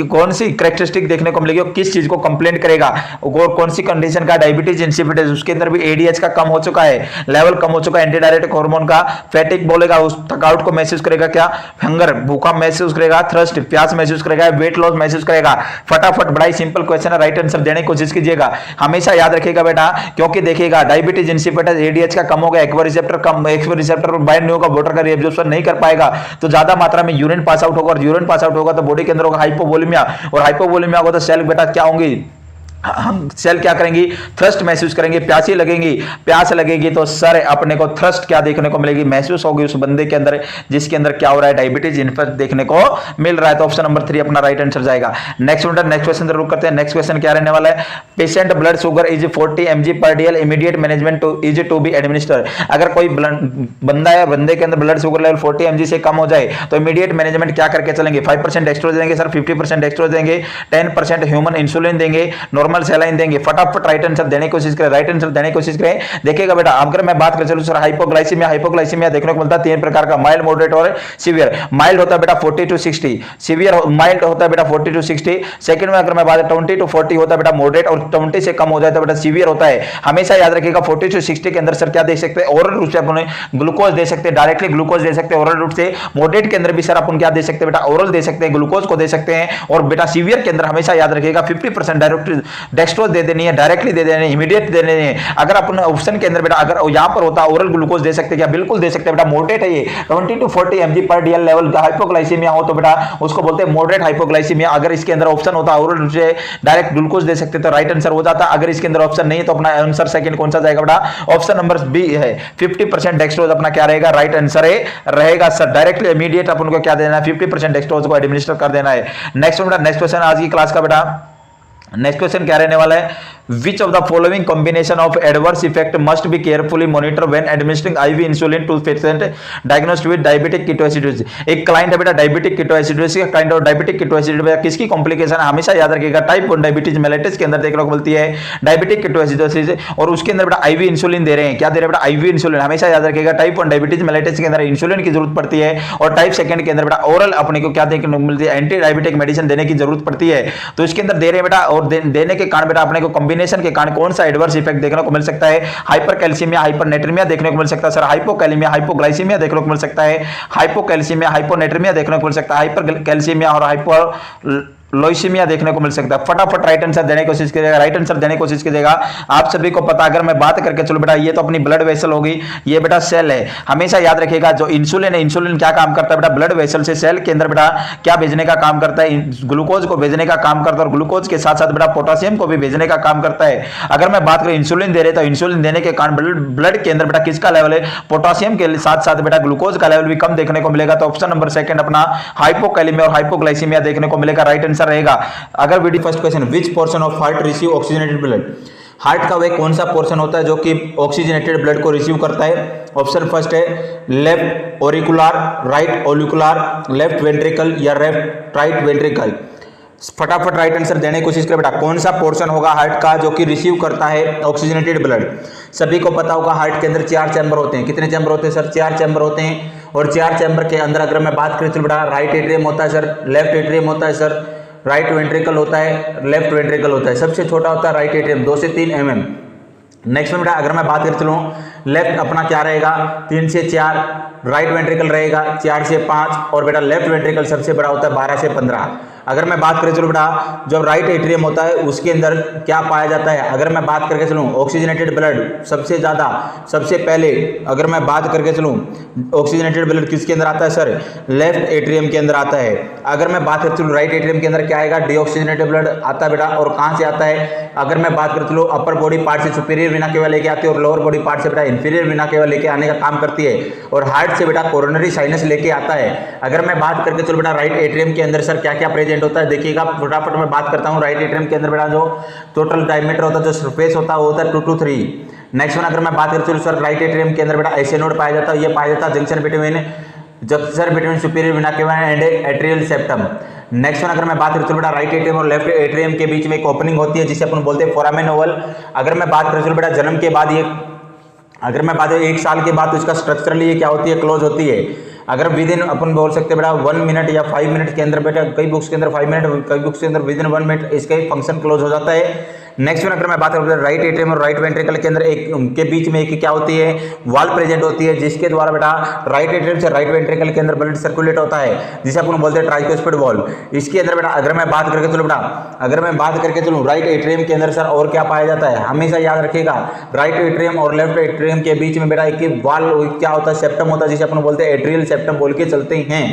कौन सी कैरेक्टरिस्टिक देखने को मिलेगी, किस चीज को कंप्लेंट करेगा, और कौन सी कंडीशन का, डायबिटीज इंसिपिडस, उसके अंदर भी एडीएच का कम हो चुका है, लेवल कम हो चुका है, एंटी डायरेटिक हार्मोन का, फैटिक बोलेगा, उस थकावट को महसूस करेगा, क्या हंगर भूखा महसूस करेगा, थ्रस्ट प्यास महसूस करेगा, वेट लॉस महसूस करेगा। फटाफट बड़ा ही सिंपल क्वेश्चन है, राइट आंसर देने की कोशिश कीजिएगा। हमेशा याद रखिएगा बेटा, क्योंकि देखिएगा डायबिटीज इंसिपिडस एडीएच का कम हो गया, एक्वा रिसेप्टर कम, एक्वा रिसेप्टर पर बाइंड नहीं होगा, वाटर का रिएब्जॉर्प्शन नहीं कर पाएगा, तो ज्यादा मात्रा में यूरिन पास आउट होगा, और यूरिन पास आउट होगा तो बॉडी के अंदर होगा हाइपोवोलेमिया, और हाइपोवोलेमिया होगा तो सेल बेटा क्या होंगी, हम सेल क्या करेंगी, थ्रस्ट महसूस करेंगे, प्यासी लगेंगी, प्यास लगेगी तो सर अपने को थ्रस्ट क्या देखने को मिलेगी, महसूस होगी उस बंदे के अंदर जिसके अंदर क्या हो रहा है, डायबिटीज इन्फेक्ट देखने को मिल रहा है। तो ऑप्शन नंबर 3 अपना राइट आंसर जाएगा। नेक्स्ट क्वेश्चन रुक करते हैं। नेक्स्ट क्वेश्चन क्या रहने वाला है, patient blood sugar is 40 mg per dL, immediate management is to be administer. अगर कोई बंदा है, बंदे के अंदर ब्लड शुगर लेवल 40 mg से कम हो जाए तो इमीडिएट मैनेजमेंट क्या करके चलेंगे, 5% डेक्सट्रोज देंगे सर, 50% डेक्सट्रोज देंगे, 10% ह्यूमन इंसुलिन देंगे, नॉर्मल सेलाइन देंगे। फटाफट राइट आंसर देने की कोशिश करें, राइट आंसर देने की कोशिश करें। देखिएगा बेटा अगर मैं बात करें चलो सर, हाइपोग्लाइसीमिया देखने को मिलता है 3 प्रकार का, माइल्ड, मॉडरेट और सीवियर। माइल्ड होता है बेटा 40 to 60, सीवियर माइल्ड होता है बेटा 40 to 60। सेकंड में अगर मैं बात 20 to 40 होता है बेटा मॉडरेट, और 20 से कम हो जाए तो बेटा सीवियर होता है। हमेशा याद रखिएगा 40 to 60 के अंदर सर क्या दे सकते हैं, ओरल रूट से अपन ग्लूकोज दे सकते हैं, डायरेक्टली ग्लूकोज दे सकते हैं ओरल रूट से। मॉडरेट के अंदर भी सर अपन क्या दे सकते हैं बेटा, ओरल दे सकते हैं, ग्लूकोज को दे सकते हैं। और बेटा सीवियर के अंदर हमेशा याद रखिएगा 50% डेक्स्ट्रोज दे देनी है, डायरेक्टली दे देनी है, इमीडिएट दे देनी है। अगर अपन ऑप्शन के अंदर बेटा अगर यहाँ पर होता ओरल ग्लूकोज दे सकते क्या, बिल्कुल दे सकते हैं बेटा। मॉडरेट है ये 20 to 40 mg per DL level hypoglycaemia हो तो बेटा उसको बोलते हैं मॉडरेट हाइपोग्लाइसीमिया। अगर इसके अंदर ऑप्शन होता ओरल रूप से डायरेक्ट ग्लूकोज दे सकते तो राइट आंसर हो जाता। अगर इसके अंदर ऑप्शन नहीं है तो अपना आंसर सेकंड कौन सा जाएगा बेटा, ऑप्शन नंबर बी है 50% डेक्स्ट्रोज अपना क्या रहेगा, राइट आंसर रहेगा सर। डायरेक्टली इमीडिएट अपन को क्या देना है, 50% डेक्स्ट्रोज को एडमिनिस्टर कर देना है। नेक्स्ट क्वेश्चन आज की क्लास का बेटा, नेक्स्ट क्वेश्चन क्या रहने वाला है, which of the following combination of adverse effect must be carefully monitored when administering IV insulin to patient diagnosed with diabetic ketoacidosis। एक क्लाइंट है बेटा diabetic ketoacidosis, kind of diabetic ketoacidosis किसकी कॉम्प्लिकेशन है, हमेशा याद रखिएगा टाइप 1 डायबिटीज मेलिटस के अंदर देखने को मिलती है डायबिटिक कीटोएसिडोसिस, और उसके अंदर बेटा IV इंसुलिन दे रहे हैं। क्या दे रहे हैं बेटा, IV इंसुलिन। हमेशा याद रखिएगा टाइप 1 डायबिटीज मेलिटस के अंदर इंसुलिन की जरूरत पड़ती है, और टाइप 2 के अंदर बेटा ओरल अपने को क्या देखने को मिलती है, एंटी डायबिटिक मेडिसिन देने की जरूरत पड़ती है। तो इसके अंदर दे रहे हैं बेटा, और देने के कारण बेटा अपने को कॉम्बिनेशन के कारण कौन सा एडवर्स इफेक्ट देखने को मिल सकता है, हाइपरकैल्सीमिया हाइपरनेट्रीमिया देखने को मिल सकता है सर, हाइपोकैलेमिया हाइपोग्लाइसीमिया देखने को मिल सकता है, हाइपोकैल्सीमिया हाइपोनेट्रीमिया देखने को मिल सकता है, हाइपरकैल्सीमिया और हाइपो लोइसीमिया देखने को मिल सकता है। फटाफट राइट आंसर देने की कोशिश कीजिएगा, राइट आंसर देने की कोशिश कीजिएगा। आप सभी को पता, अगर मैं बात करके चलो बेटा, ये तो अपनी ब्लड वेसल होगी, ये बेटा सेल है। हमेशा याद रखिएगा जो इंसुलिन है, इंसुलिन क्या काम करता है बेटा, ब्लड वेसल से सेल के अंदर बेटा क्या भेजने का काम करता है, ग्लूकोज को भेजने का काम करता है, और ग्लूकोज के साथ साथ बेटा पोटेशियम को भी भेजने का काम करता है। अगर मैं बात करूं इंसुलिन दे रहे तो इंसुलिन देने के कारण ब्लड के अंदर बेटा किसका लेवल है, पोटेशियम के साथ साथ बेटा ग्लूकोज का लेवल भी कम देखने को मिलेगा। तो ऑप्शन नंबर सेकंड अपना हाइपोकैलेमिया और हाइपोग्लाइसीमिया देखने को मिलेगा, राइट आंसर रहेगा। अगर video first question, which portion of heart receive oxygenated blood, heart का वह कौन सा पोर्शन होता है जो कि ऑक्सीजनेटेड ब्लड को रिसीव करता है। ऑप्शन फर्स्ट है left auricular, right auricular, left ventricle या लेफ्ट राइट वेंट्रिकल। फटाफट राइट आंसर देने की कोशिश करें बेटा, कौन सा पोर्शन होगा हार्ट का जो कि रिसीव करता है ऑक्सीजनेटेड ब्लड। सभी को पता होगा हार्ट के अंदर 4 चैम्बर होते हैं। कितने चैम्बर होते हैं सर, 4 चैम्बर होते हैं। और 4 चैम्बर के अंदर अगर मैं बात करूं तो बेटा राइट एट्रियम होता है सर, लेफ्ट एट्रियम होता है सर, राइट वेंट्रिकल होता है, लेफ्ट वेंट्रिकल होता है। सबसे छोटा होता है राइट एट्रियम 2 से 3 mm। नेक्स्ट में बेटा अगर मैं बात कर चलूँ, लेफ्ट अपना क्या रहेगा 3 से 4, राइट वेंट्रिकल रहेगा 4 से 5, और बेटा लेफ्ट वेंट्रिकल सबसे बड़ा होता है 12 से 15। अगर मैं बात करें चलो बेटा, जब राइट एट्रियम होता है उसके अंदर क्या पाया जाता है, अगर मैं बात करके चलूँ ऑक्सीजनेटेड ब्लड सबसे ज़्यादा, सबसे पहले अगर मैं बात करके चलूँ ऑक्सीजनेटेड ब्लड किसके अंदर आता है सर, लेफ्ट एट्रियम के अंदर आता है। अगर मैं बात करके चलूँ राइट एट्रियम के अंदर क्या आएगा, डीऑक्सीजनेटेड ब्लड आता है बेटा, और कहाँ से आता है, अगर मैं बात करके चलूँ अपर बॉडी पार्ट से सुपीरियर वेना केवा लेके आती है, और लोअर बॉडी पार्ट से बेटा इंफीरियर वेना केवा लेके आने का काम करती है, और हार्ट से बेटा कोरोनरी साइनस लेके आता है। अगर मैं बात करके चलो बेटा राइट एट्रियम के अंदर सर क्या क्या प्रेजेंट होता है, देखिएगा फटाफट मैं बात करता हूँ। राइट एट्रियम के अंदर बेटा जो टोटल डायमीटर होता है, जो सरफेस होता है वो होता है 2 to 3। नेक्स्ट वन अगर मैं बात करती हूँ सर राइट एट्रियम के अंदर बेटा ऐसे नोड पाया जाता है, ये पाया जाता है junction between superior vena cava and atrial septum. Next one अगर मैं बात करती हूँ बेटा राइट एट्रियम और लेफ्ट एट्रियम के बीच में एक ओपनिंग होती है जिसे अपन बोलते हैं फोरामेन ओवल। अगर मैं बात करती हूँ बेटा जन्म के बाद ये, अगर मैं बात 1 साल के बाद तो इसका स्ट्रक्चरली ये क्या होती है, क्लोज होती है। अगर विद इन अपन बोल सकते हैं बेटा 1 मिनट या 5 मिनट के अंदर बेटा, कई बुक्स के अंदर 5 मिनट, कई बुक्स के अंदर विद इन 1 मिनट इसका फंक्शन क्लोज हो जाता है। नेक्स्ट वन अगर मैं बात करूँ राइट एट्रियम और राइट वेंट्रिकल के अंदर एक के बीच में एक क्या होती है, वॉल प्रेजेंट होती है, जिसके द्वारा बेटा राइट एट्रियम से राइट वेंट्रिकल के अंदर ब्लड सर्कुलेट होता है, जिसे अपन बोलते हैं ट्राइक्युस्पिड वॉल। इसके अंदर बेटा अगर मैं बात करके चलूँ बेटा, अगर मैं बात करके चलूँ राइट एट्रियम के अंदर सर और क्या पाया जाता है, हमेशा याद रखिएगा राइट एट्रियम और लेफ्ट एट्रियम के बीच में बेटा एक वॉल क्या होता है, सेप्टम होता है, जिसे अपन बोलते हैं एट्रियल सेप्टम बोल के चलते हैं।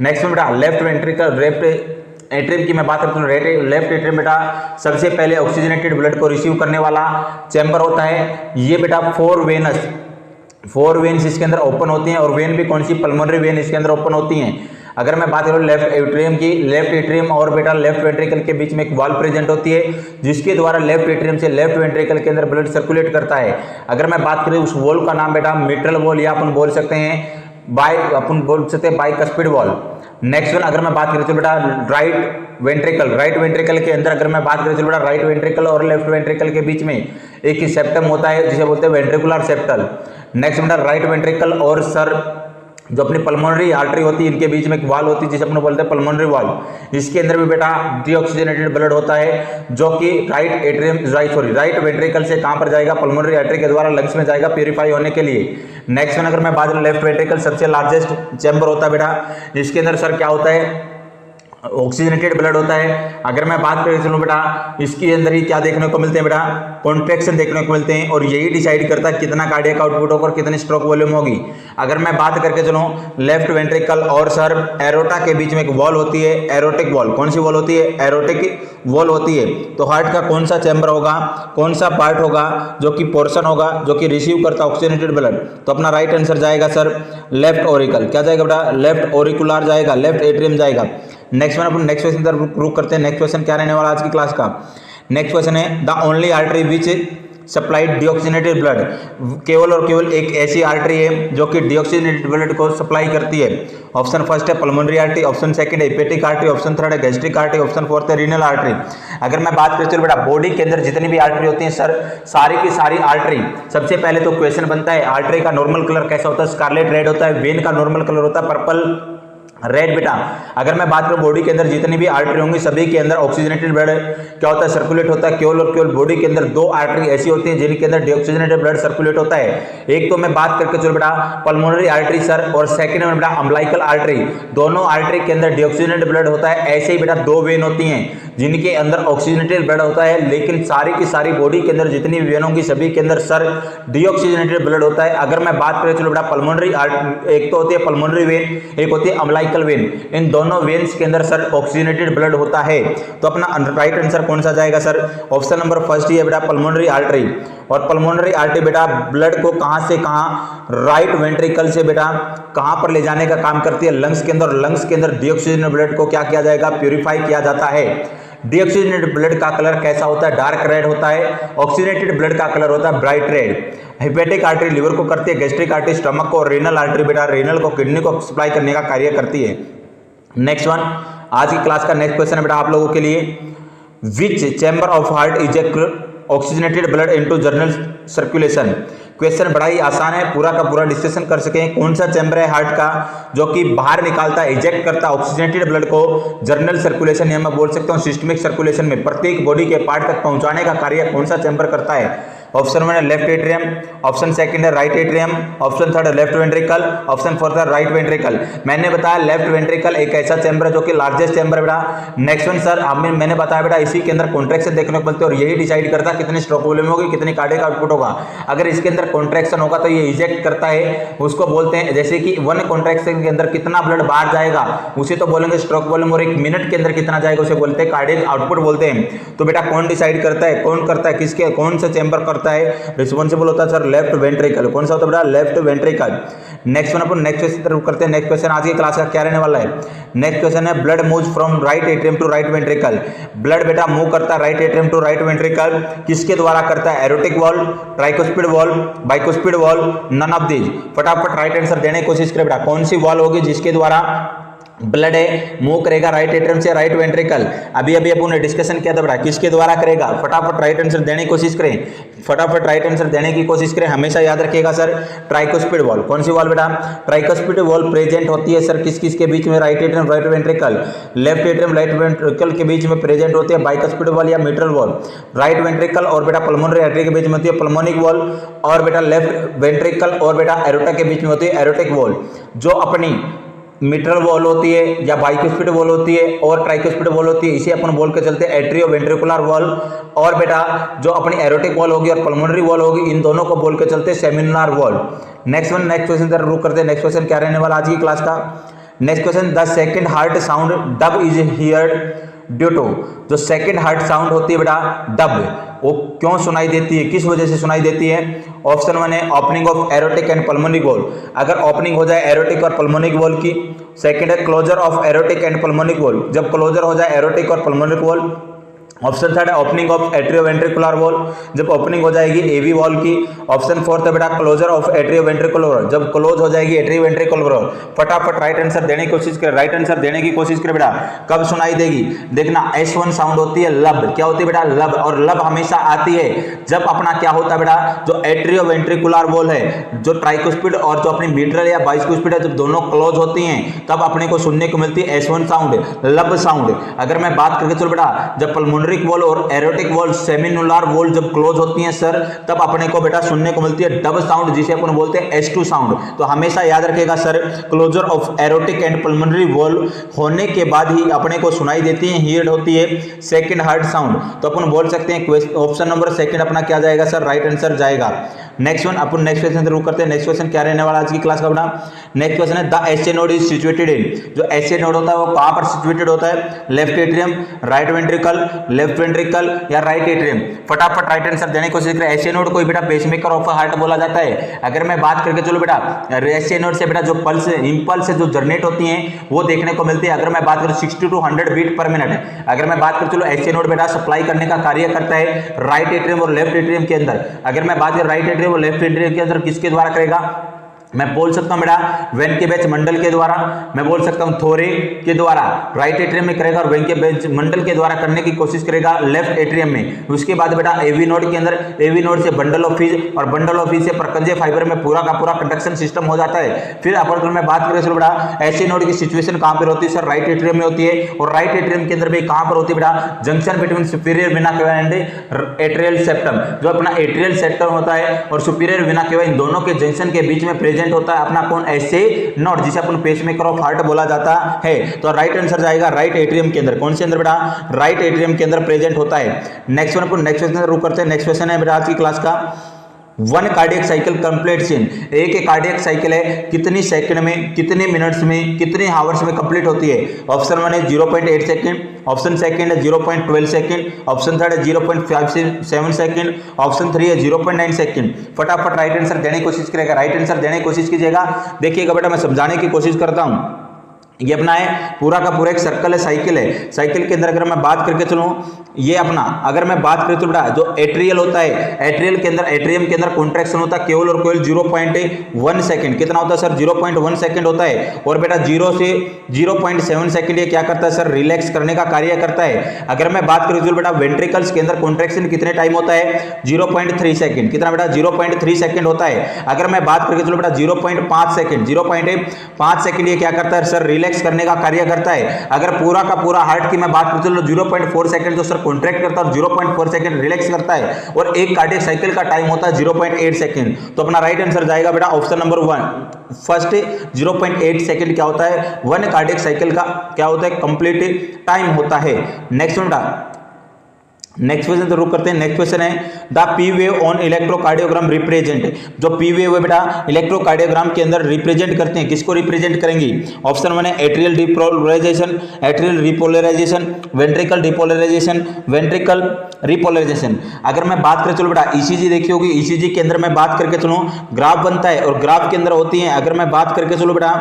नेक्स्ट में बेटा लेफ्ट वेंट्रिकल, लेफ्ट एट्रियम की मैं बात करता हूँ, लेफ्ट एट्रियम बेटा सबसे पहले ऑक्सीजनेटेड ब्लड को रिसीव करने वाला चैम्बर होता है। ये बेटा 4 वेन्स इसके अंदर ओपन होती हैं, और वेन भी कौन सी, पल्मोनरी वेन इसके अंदर ओपन होती हैं। अगर मैं बात करूँ लेफ्ट एट्रियम की, लेफ्ट एट्रियम और बेटा लेफ्ट वेंट्रिकल के बीच में एक वॉल प्रेजेंट होती है, जिसके द्वारा लेफ्ट एट्रियम से लेफ्ट वेंट्रिकल के अंदर ब्लड सर्कुलेट करता है। अगर मैं बात करूँ उस वॉल का नाम बेटा मिट्रल वॉल, या अपन बोल सकते हैं बाइकस्पिड वॉल। नेक्स्ट वन अगर मैं बात करें तो बेटा राइट वेंट्रिकल के अंदर अगर मैं बात करें तो बेटा राइट वेंट्रिकल और लेफ्ट वेंट्रिकल के बीच में एक ही सेप्टम होता है, जिसे बोलते हैं वेंट्रिकुलर सेप्टल। नेक्स्ट बेटा राइट वेंट्रिकल और सर जो अपनी पल्मोनरी आर्टरी होती है, इनके बीच में एक वाल होती है जिसे अपन बोलते हैं पल्मोनरी वाल। इसके अंदर भी बेटा डीऑक्सीजनेटेड ब्लड होता है, जो कि राइट वेंट्रिकल से कहां पर जाएगा, पल्मोनरी आर्टरी के द्वारा लंग्स में जाएगा प्यूरिफाई होने के लिए। नेक्स्ट वन अगर मैं बात करूं लेफ्ट वेंट्रिकल सबसे लार्जेस्ट चैम्बर होता है बेटा, इसके अंदर सर क्या होता है, ऑक्सीजनेटेड ब्लड होता है। अगर मैं बात करें चलो बेटा इसके अंदर ही क्या देखने को मिलते हैं बेटा, कॉन्ट्रैक्शन देखने को मिलते हैं और यही डिसाइड करता है कितना कार्डियक आउटपुट होगा और कितनी स्ट्रोक वॉल्यूम होगी। अगर मैं बात करके चलो लेफ्ट वेंट्रिकल और सर एरोटा के बीच में एक वॉल होती है, एरोटिक वॉल। कौन सी वॉल होती है? एरोटिक वॉल होती है। तो हार्ट का कौन सा चैम्बर होगा, कौन सा पार्ट होगा जो कि पोर्शन होगा जो कि रिसीव करता है ऑक्सीजनेटेड ब्लड? तो अपना राइट आंसर जाएगा सर लेफ्ट ओरिकल। क्या जाएगा बेटा? लेफ्ट ओरिकुलर जाएगा, लेफ्ट एट्रियम जाएगा। नेक्स्ट वन अपन नेक्स्ट क्वेश्चन तरफ रुक करते हैं। नेक्स्ट क्वेश्चन क्या रहने वाला आज की क्लास का? नेक्स्ट क्वेश्चन है the only artery which supplied deoxygenated blood. केवल और केवल एक ऐसी आर्टरी है जो कि डीऑक्सीजनेटेड ब्लड को सप्लाई करती है। ऑप्शन फर्स्ट है पल्मोनरी आर्टरी, ऑप्शन सेकंड है हेपेटिक आर्टरी, ऑप्शन थर्ड है गैस्ट्रिक आर्टरी, ऑप्शन फोर्थ है रीनल आर्टरी। अगर मैं बात करूं बेटा बॉडी के अंदर जितनी भी आर्टरी होती है सर सारी की सारी आर्टरी, सबसे पहले तो क्वेश्चन बनता है आर्टरी का नॉर्मल कलर कैसा होता है? स्कारलेट रेड होता है। वेन का नॉर्मल कलर होता है पर्पल रेड बेटा। अगर मैं बात करूं बॉडी के अंदर जितनी भी आर्टरी होंगी सभी के अंदर ऑक्सीजनेटेड ब्लड क्या होता है? सर्कुलेट होता है। केवल और केवल बॉडी के अंदर दो आर्टरी ऐसी होती हैं जिनके अंदर डीऑक्सीजनेटेड ब्लड सर्कुलेट होता है। एक तो मैं बात करके चलो बेटा पल्मोनरी आर्टरी सर, और सेकंड में बेटा अम्बलाइकल आर्टरी। दोनों आर्टरी के अंदर डीऑक्सीजनेटेड ब्लड होता है। ऐसे ही बेटा दो वेन होती हैं जिनके अंदर ऑक्सीजनेटेड ब्लड होता है, लेकिन सारी की सारी बॉडी के अंदर जितनी वेन होंगी सभी के अंदर सर डीऑक्सीजनेटेड ब्लड होता है। अगर मैं बात करें चलो बेटा पल्मोनरी आर्टरी, एक तो होती है पल्मोनरी वेन, एक होती है अम्बलाइकल वेन। इन दोनों वेन्स के अंदर सर ऑक्सीजनेटेड ब्लड होता है। तो अपना राइट आंसर कौन सा जाएगा सर? ऑप्शन नंबर फर्स्ट ही है बेटा पल्मोनरी आर्टरी। और पल्मोनरी आर्टरी बेटा ब्लड को कहां से कहां, राइट वेंट्रिकल से बेटा कहां पर ले जाने का काम करती है? लंग्स के अंदर। लंग्स के अंदर डीऑक्सीजनेटेड ब्लड को क्या किया जाएगा? प्यूरिफाई किया जाता है। डीऑक्सीजनेटेड ब्लड का कलर कैसा होता है? डार्क रेड होता है। ऑक्सीजनेटेड ब्लड का कलर होता है bright red. Hepatic artery liver को करती है, गैस्ट्रिक आर्टरी स्टमक को, और रीनल आर्टरी बेटा रीनल को किडनी को सप्लाई करने का कार्य करती है। नेक्स्ट वन आज की क्लास का नेक्स्ट क्वेश्चन है बेटा आप लोगों के लिए which chamber of heart eject oxygenated blood into general circulation. Question बड़ा ही आसान है, पूरा का पूरा डिस्कशन कर सकें। कौन सा चैम्बर है हार्ट का जो कि बाहर निकालता है, इजेक्ट करता है ऑक्सीजनेटेड ब्लड को जनरल सर्कुलेशन या मैं बोल सकता हूं सिस्टमिक सर्कुलेशन में प्रत्येक बॉडी के पार्ट तक पहुंचाने का कार्य कौन सा चैम्बर करता है? ऑप्शन वन है लेफ्ट एट्रियम, ऑप्शन सेकंड है राइट एट्रियम, ऑप्शन थर्ड है लेफ्ट वेंट्रिकल, ऑप्शन फोर्थ है राइट वेंट्रिकल। मैंने बताया लेफ्ट वेंट्रिकल एक ऐसा चैम्बर है जो कि लार्जेस्ट चैम्बर है बेटा। नेक्स्ट वन सर मैंने बताया बेटा इसी के अंदर कॉन्ट्रैक्शन देखने को मिलते हैं और यही डिसाइड करता है कितनी स्ट्रोक वॉल्यूम होगी, कितनी कार्डियक आउटपुट होगा। अगर इसके अंदर कॉन्ट्रैक्शन होगा तो ये इजेक्ट करता है, उसको बोलते हैं जैसे कि वन कॉन्ट्रैक्शन के अंदर कितना ब्लड बाहर जाएगा उसे तो बोलेंगे स्ट्रोक वॉल्यूम, और एक मिनट के अंदर कितना जाएगा उसे बोलते हैं कार्डियक आउटपुट बोलते हैं। तो बेटा कौन डिसाइड करता है, कौन करता है, किसके कौन सा चैम्बर करता है? रिस्पॉन्सिबल होता है सर लेफ्ट वेंट्रिकल। कौन सा होता है बेटा? Left ventricle. नेक्स्ट वन अपन नेक्स्ट क्वेश्चन तरफ करते हैं। नेक्स्ट क्वेश्चन आज की क्लास का क्या रहने वाला है? नेक्स्ट क्वेश्चन है blood moves from right atrium to right ventricle. Blood बेटा मूव करता है right atrium to right ventricle, किसके द्वारा करता है? Aortic valve, tricuspid valve, bicuspid valve, none of these. फटाफट राइट आंसर देने की कोशिश करें बेटा, कौन सी वॉल्व होगी जिसके द्वारा ब्लड है मूव करेगा राइट एट्रियम से राइट वेंट्रिकल? अभी अपन ने डिस्कशन किया था बेटा, किसके द्वारा करेगा? फटाफट राइट आंसर देने की कोशिश करें, फटाफट राइट आंसर देने की कोशिश करें। हमेशा याद रखिएगा सर ट्राइकोस्पिड वॉल्व। कौन सी वॉल्व बेटा? ट्राइकोस्पिड वॉल्व प्रेजेंट होती है सर किस किस के बीच में? Right atrium right ventricle, left atrium right ventricle के बीच में प्रेजेंट होती है बाइकोस्पिड वॉल्व या मिट्रल वॉल्व। राइट वेंट्रिकल और बेटा पल्मोनरी आर्टरी के बीच में होती है पल्मोनिक वॉल्व, और बेटा लेफ्ट वेंट्रिकल और बेटा एरोटा के बीच में होती है एरोटिक वॉल्व। जो अपनी मिट्रल वॉल होती है या बाइकोस्पिड वॉल होती है और ट्राइकोस्पिड वॉल होती है, इसे अपन बोल के चलते हैं एट्रियो वेंट्रिकुलर वॉल। और बेटा जो अपनी एरोटिक वॉल होगी और पल्मोनरी वॉल होगी इन दोनों को बोल के चलते हैं सेमिनुलर वॉल। नेक्स्ट क्वेश्चन तरफ रुक करते हैं। नेक्स्ट क्वेश्चन क्या रहने वाला आज की क्लास का? Next question the second heart sound dub is heard due to. जो सेकंड हार्ट साउंड होती है बेटा डब, वो क्यों सुनाई देती है, किस वजह से सुनाई देती है? ऑप्शन वन है opening of aortic and pulmonic valve. अगर ओपनिंग हो जाए एरोटिक और पल्मोनिक वॉल की। सेकंड है closure of aortic and pulmonic valve, जब क्लोजर हो जाए एरोटिक और पल्मोनिक वॉल। ऑप्शन थर्ड है ओपनिंग ऑफ एट्रियोवेंट्रिकुलर वॉल, जब ओपनिंग हो जाएगी एवी वॉल की। ऑप्शन फोर्थ है बेटा क्लोजर ऑफ एट्रियोवेंट्रिकुलर वॉल, जब क्लोज हो जाएगी एट्रियोवेंट्रिकुलर वॉल। फटाफट राइट आंसर देने की कोशिश करें, राइट आंसर देने की कोशिश करें बेटा। कब सुनाई देगी? देखना S1 साउंड होती है लब। क्या होती है बेटा? लब। और लब हमेशा आती है जब अपना क्या होता है बेटा, जो एट्रियोवेंट्रिकुलर वॉल है, जो ट्राइकोस्पिड और जो अपनी मिट्रल या बाइकोस्पिड है, जब दोनों क्लोज होती हैं तब अपने को सुनने को मिलती है S1 साउंड, लब साउंड। अगर मैं बात करके चलो बेटा, जब पल्मोनरी पुलमोनरिक वॉल और एरोटिक वॉल, सेमिनुलर वॉल जब क्लोज होती हैं सर, तब अपने को बेटा सुनने को मिलती है डब साउंड, जिसे अपन बोलते हैं S2 साउंड। तो हमेशा याद रखेगा sir, closure of aortic and pulmonary valve होने के बाद ही अपने को सुनाई देती है, हियर्ड होती है सेकंड हार्ट साउंड। तो अपन बोल सकते हैं ऑप्शन नंबर सेकंड अपना क्या जाएगा सर, राइट आंसर जाएगा। नेक्स्ट वन, अपन नेक्स्ट क्वेश्चन शुरू करते हैं। नेक्स्ट क्वेश्चन क्या रहने वाला आज की क्लास का अपना? नेक्स्ट क्वेश्चन है the SA node is situated in, जो एसए नोड होता है वो कहां पर सिचुएटेड होता है? Left atrium, right ventricle, left ventricle या राइट एट्रियम? फटाफट राइट आंसर देने की कोशिश करें। एसए नोड को बेटा पेसमेकर ऑफ हार्ट बोला जाता है। अगर मैं बात करके चलो बेटा, एसए नोड से बेटा जो पल्स इंपल्स जो जनरेट होती हैं वो देखने को मिलती है। अगर मैं बात करूं 60 to 100 बीट पर मिनट, अगर मैं बात करूं चलो एसए नोड बेटा सप्लाई करने का कार्य करता है राइट एट्रियम और लेफ्ट एट्रियम के अंदर। अगर मैं बात करूं राइट एट्रियम और लेफ्ट एट्रियम के अंदर किसके द्वारा करेगा? मैं बोल सकता हूं बेटा वेनकेबेच मंडल के द्वारा, मैं बोल सकता हूं थोरे के द्वारा राइट एट्रियम में करेगा, और वेनकेबेच मंडल के द्वारा करने की कोशिश करेगा लेफ्ट एट्रियम में। उसके बाद बेटा एवी नोड के अंदर, एवी नोड से बंडल ऑफ फिज, और बंडल ऑफ फिज से परकंजे फाइबर में पूरा का पूरा कंडक्शन सिस्टम हो जाता है। फिर अपन मैं बात करें बेटा ऐसे नोड की सिचुएशन कहां पर होती है सर? राइट एट्रियम में होती है। और राइट एट्रियम के अंदर भी कहां पर होती है बेटा? Junction between superior vena cava and atrial septum, जो अपना एट्रियल सेप्टम होता है और सुपीरियर वेना केवा, इन दोनों के जंक्शन के बीच में प्रेजेंट होता है अपना ऐसे नोड, जिसे अपन पेसमेकर ऑफ हार्ट बोला जाता है। तो राइट आंसर जाएगा राइट एट्रियम के अंदर। कौन से अंदर बेटा? राइट एट्रियम के अंदर प्रेजेंट होता है। नेक्स्ट वन अपन नेक्स्ट क्वेश्चन शुरू करते हैं। नेक्स्ट क्वेश्चन है बेटा आज की क्लास का, one cardiac cycle complete in, एक कार्डियक साइकिल है कितनी सेकंड में, कितने मिनट्स में, कितने हावर्स में कंप्लीट होती है? ऑप्शन 1 है 0.8 सेकंड, ऑप्शन सेकंड है 0.12 सेकंड, ऑप्शन थर्ड है 0.57 सेकंड, ऑप्शन 3 है 0.9 सेकंड। फटाफट राइट आंसर देने की कोशिश करेगा, राइट आंसर देने की कोशिश कीजिएगा। देखिएगा बेटा मैं समझाने की कोशिश करता हूं। ये अपना है पूरा का पूरा एक सर्कल है, साइकिल है। साइकिल के अंदर अगर मैं बात करके चलूं, ये अपना अगर मैं बात करूं तो बेटा जो एट्रियल होता है, एट्रियल के अंदर, एट्रियम के अंदर कॉन्ट्रैक्शन होता है केवल और केवल 0.1 सेकंड। कितना होता है सर? 0.1 सेकंड होता है। और बेटा 0 से 0.7 सेकंड ये क्या करता है सर? रिलैक्स करने का कार्य करता है। अगर मैं बात करूं तो बेटा वेंट्रिकल्स के अंदर कॉन्ट्रैक्शन कितने टाइम होता है? 0.3 सेकंड। कितना बेटा? 0.3 सेकंड होता है। अगर मैं बात करके चलो बेटा 0.5 सेकंड, 0.5 सेकंड ये क्या करता है सर? रिलैक्स करने का कार्य करता है। अगर पूरा का पूरा हार्ट की मैं बात करूं तो 0.4 सेकंड जो सर कॉन्ट्रैक्ट करता है और 0.4 सेकंड रिलैक्स करता है, और एक कार्डियक साइकिल का टाइम होता है 0.8 सेकंड। तो अपना राइट आंसर जाएगा बेटा ऑप्शन नंबर 1 फर्स्ट। 0.8 सेकंड क्या होता है? वन कार्डियक साइकिल का क्या होता है? कंप्लीट टाइम होता है। नेक्स्ट बेटा नेक्स्ट क्वेश्चन शुरू करते हैं। नेक्स्ट क्वेश्चन है the P wave on electrocardiogram represent, जो पी वेव है बेटा इलेक्ट्रोकार्डियोग्राम के अंदर रिप्रेजेंट करते हैं, किसको रिप्रेजेंट करेंगी? ऑप्शन 1 है atrial depolarization, atrial repolarization, ventricle depolarization, ventricle repolarization. अगर मैं बात करें चलो बेटा ईसीजी देखी होगी, ईसीजी के अंदर मैं बात करके चलूं ग्राफ बनता है और ग्राफ के अंदर होती है, अगर मैं बात करके चलो बेटा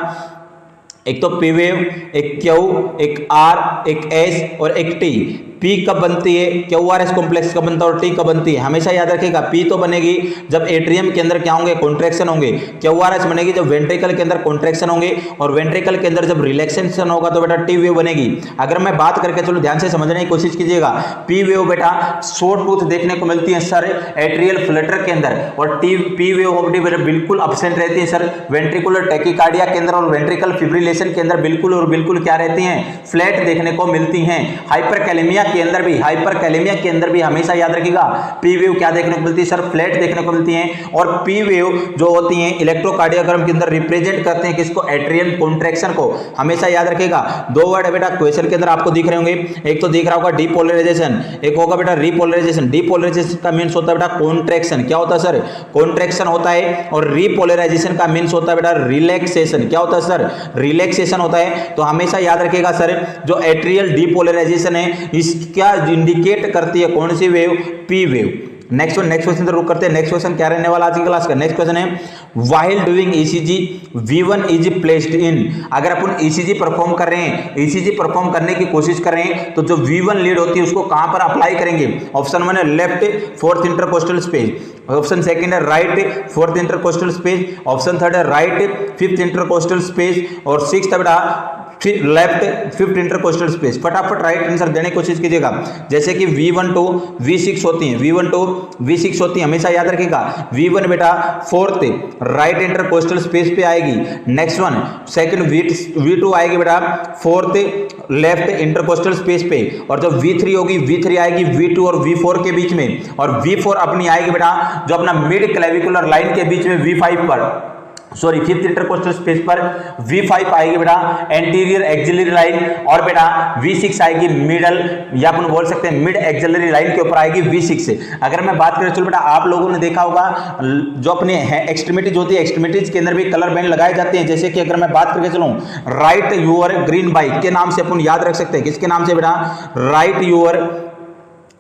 एक तो पी वेव, एक क्यू, एक आर, एक एस और एक टी। पी कब बनती है? क्यू आर एस कॉम्प्लेक्स कब बनता है और टी कब बनती है? हमेशा याद रखिएगा पी तो बनेगी जब एट्रियम के अंदर क्या होंगे? कॉन्ट्रैक्शन होंगे। क्यू आर एस बनेगी जब वेंट्रिकल के अंदर कॉन्ट्रैक्शन होंगे, और वेंट्रिकल के अंदर जब रिलैक्सेशन होगा तो बेटा टी वेव बनेगी। अगर मैं बात करके चलो ध्यान से समझने की कोशिश कीजिएगा, पी वेव बेटा शॉर्ट टूथ देखने को मिलती है सर एट्रियल फ्लटर के अंदर, और पी वेव बिल्कुल अब्सेंट रहती है सर वेंट्रिकुलर टैकीकार्डिया के अंदर, और वेंट्रिकल फिब्रिलेशन के अंदर बिल्कुल और बिल्कुल क्या रहती हैं? फ्लैट देखने को मिलती हैं। हाइपरकैलेमिया के अंदर भी, हाइपरकैलेमिया के अंदर भी हमेशा याद रखिएगा पी वेव क्या देखने को मिलती है सर? फ्लैट देखने को मिलती हैं। और पी वेव जो होती हैं इलेक्ट्रोकार्डियोग्राम के अंदर रिप्रेजेंट करते हैं किसको? एट्रियल कॉन्ट्रैक्शन को। हमेशा याद रखिएगा। दो वर्ड है बेटा क्वेश्चन के अंदर आपको दिख रहे होंगे, एक तो दिख रहा होगा डिपोलराइजेशन, एक होगा बेटा रिपोलराइजेशन। डिपोलराइजेशन का मीन्स होता है बेटा कॉन्ट्रैक्शन। क्या होता है सर? कॉन्ट्रैक्शन होता है। और रिपोलराइजेशन का मीन्स होता है बेटा रिलैक्सेशन। क्या होता है सर? रिलैक्सेशन होता है। तो हमेशा याद रखिएगा सर जो एट्रियल डिपोलराइजेशन है इसका इंडिकेट करती है कौन सी वेव? P wave. नेक्स्ट क्वेश्चन शुरू करते हैं। नेक्स्ट क्वेश्चन क्या रहने वाला आज की क्लास का? नेक्स्ट क्वेश्चन है while doing ECG V1 is placed in. अगर अपन ईसीजी परफॉर्म कर रहे हैं, ईसीजी परफॉर्म करने की कोशिश कर रहे हैं, तो जो V1 लीड होती है उसको कहां पर अप्लाई करेंगे? ऑप्शन 1 है left 4th intercostal space, option second है right 4th intercostal space, option third है राइट 5th इंटरकोस्टल स्पेस, और 6th है बेटा लेफ्ट फिफ्थ इंटरकोस्टल स्पेस। फटाफट राइट आंसर देने की कोशिश कीजिएगा। जैसे कि V12 V6 होती है, V12 V6 होती है, हमेशा याद रखिएगा। V1 बेटा फोर्थ राइट इंटरकोस्टल स्पेस पे आएगी। नेक्स्ट वन सेकंड V2 आएगी बेटा फोर्थ लेफ्ट इंटरकोस्टल स्पेस पे, और जो V3 होगी V3 आएगी V2 और V4 के बीच में, और V4 अपनी आएगी बेटा जो अपना मिड क्लेविकुलर लाइन के बीच में V5 पर, सॉरी फिफ्थ इंटरकोस्टल स्पेस पर V5 आएगी बेटा एंटीरियर एक्सिलरी लाइन, और बेटा V6 आएगी मिडल या अपन बोल सकते हैं मिड एक्सिलरी लाइन के ऊपर आएगी V6 से। अगर मैं बात करें चलो बेटा आप लोगों ने देखा होगा जो अपने एक्सट्रीमिटीज होती है, एक्सट्रीमिटीज के अंदर भी कलर बैंड लगाए जाते हैं। जैसे कि अगर मैं बात करके चलूं राइट यूअर ग्रीन बाइक के नाम से अपन याद रख सकते हैं। किसके नाम से बेटा?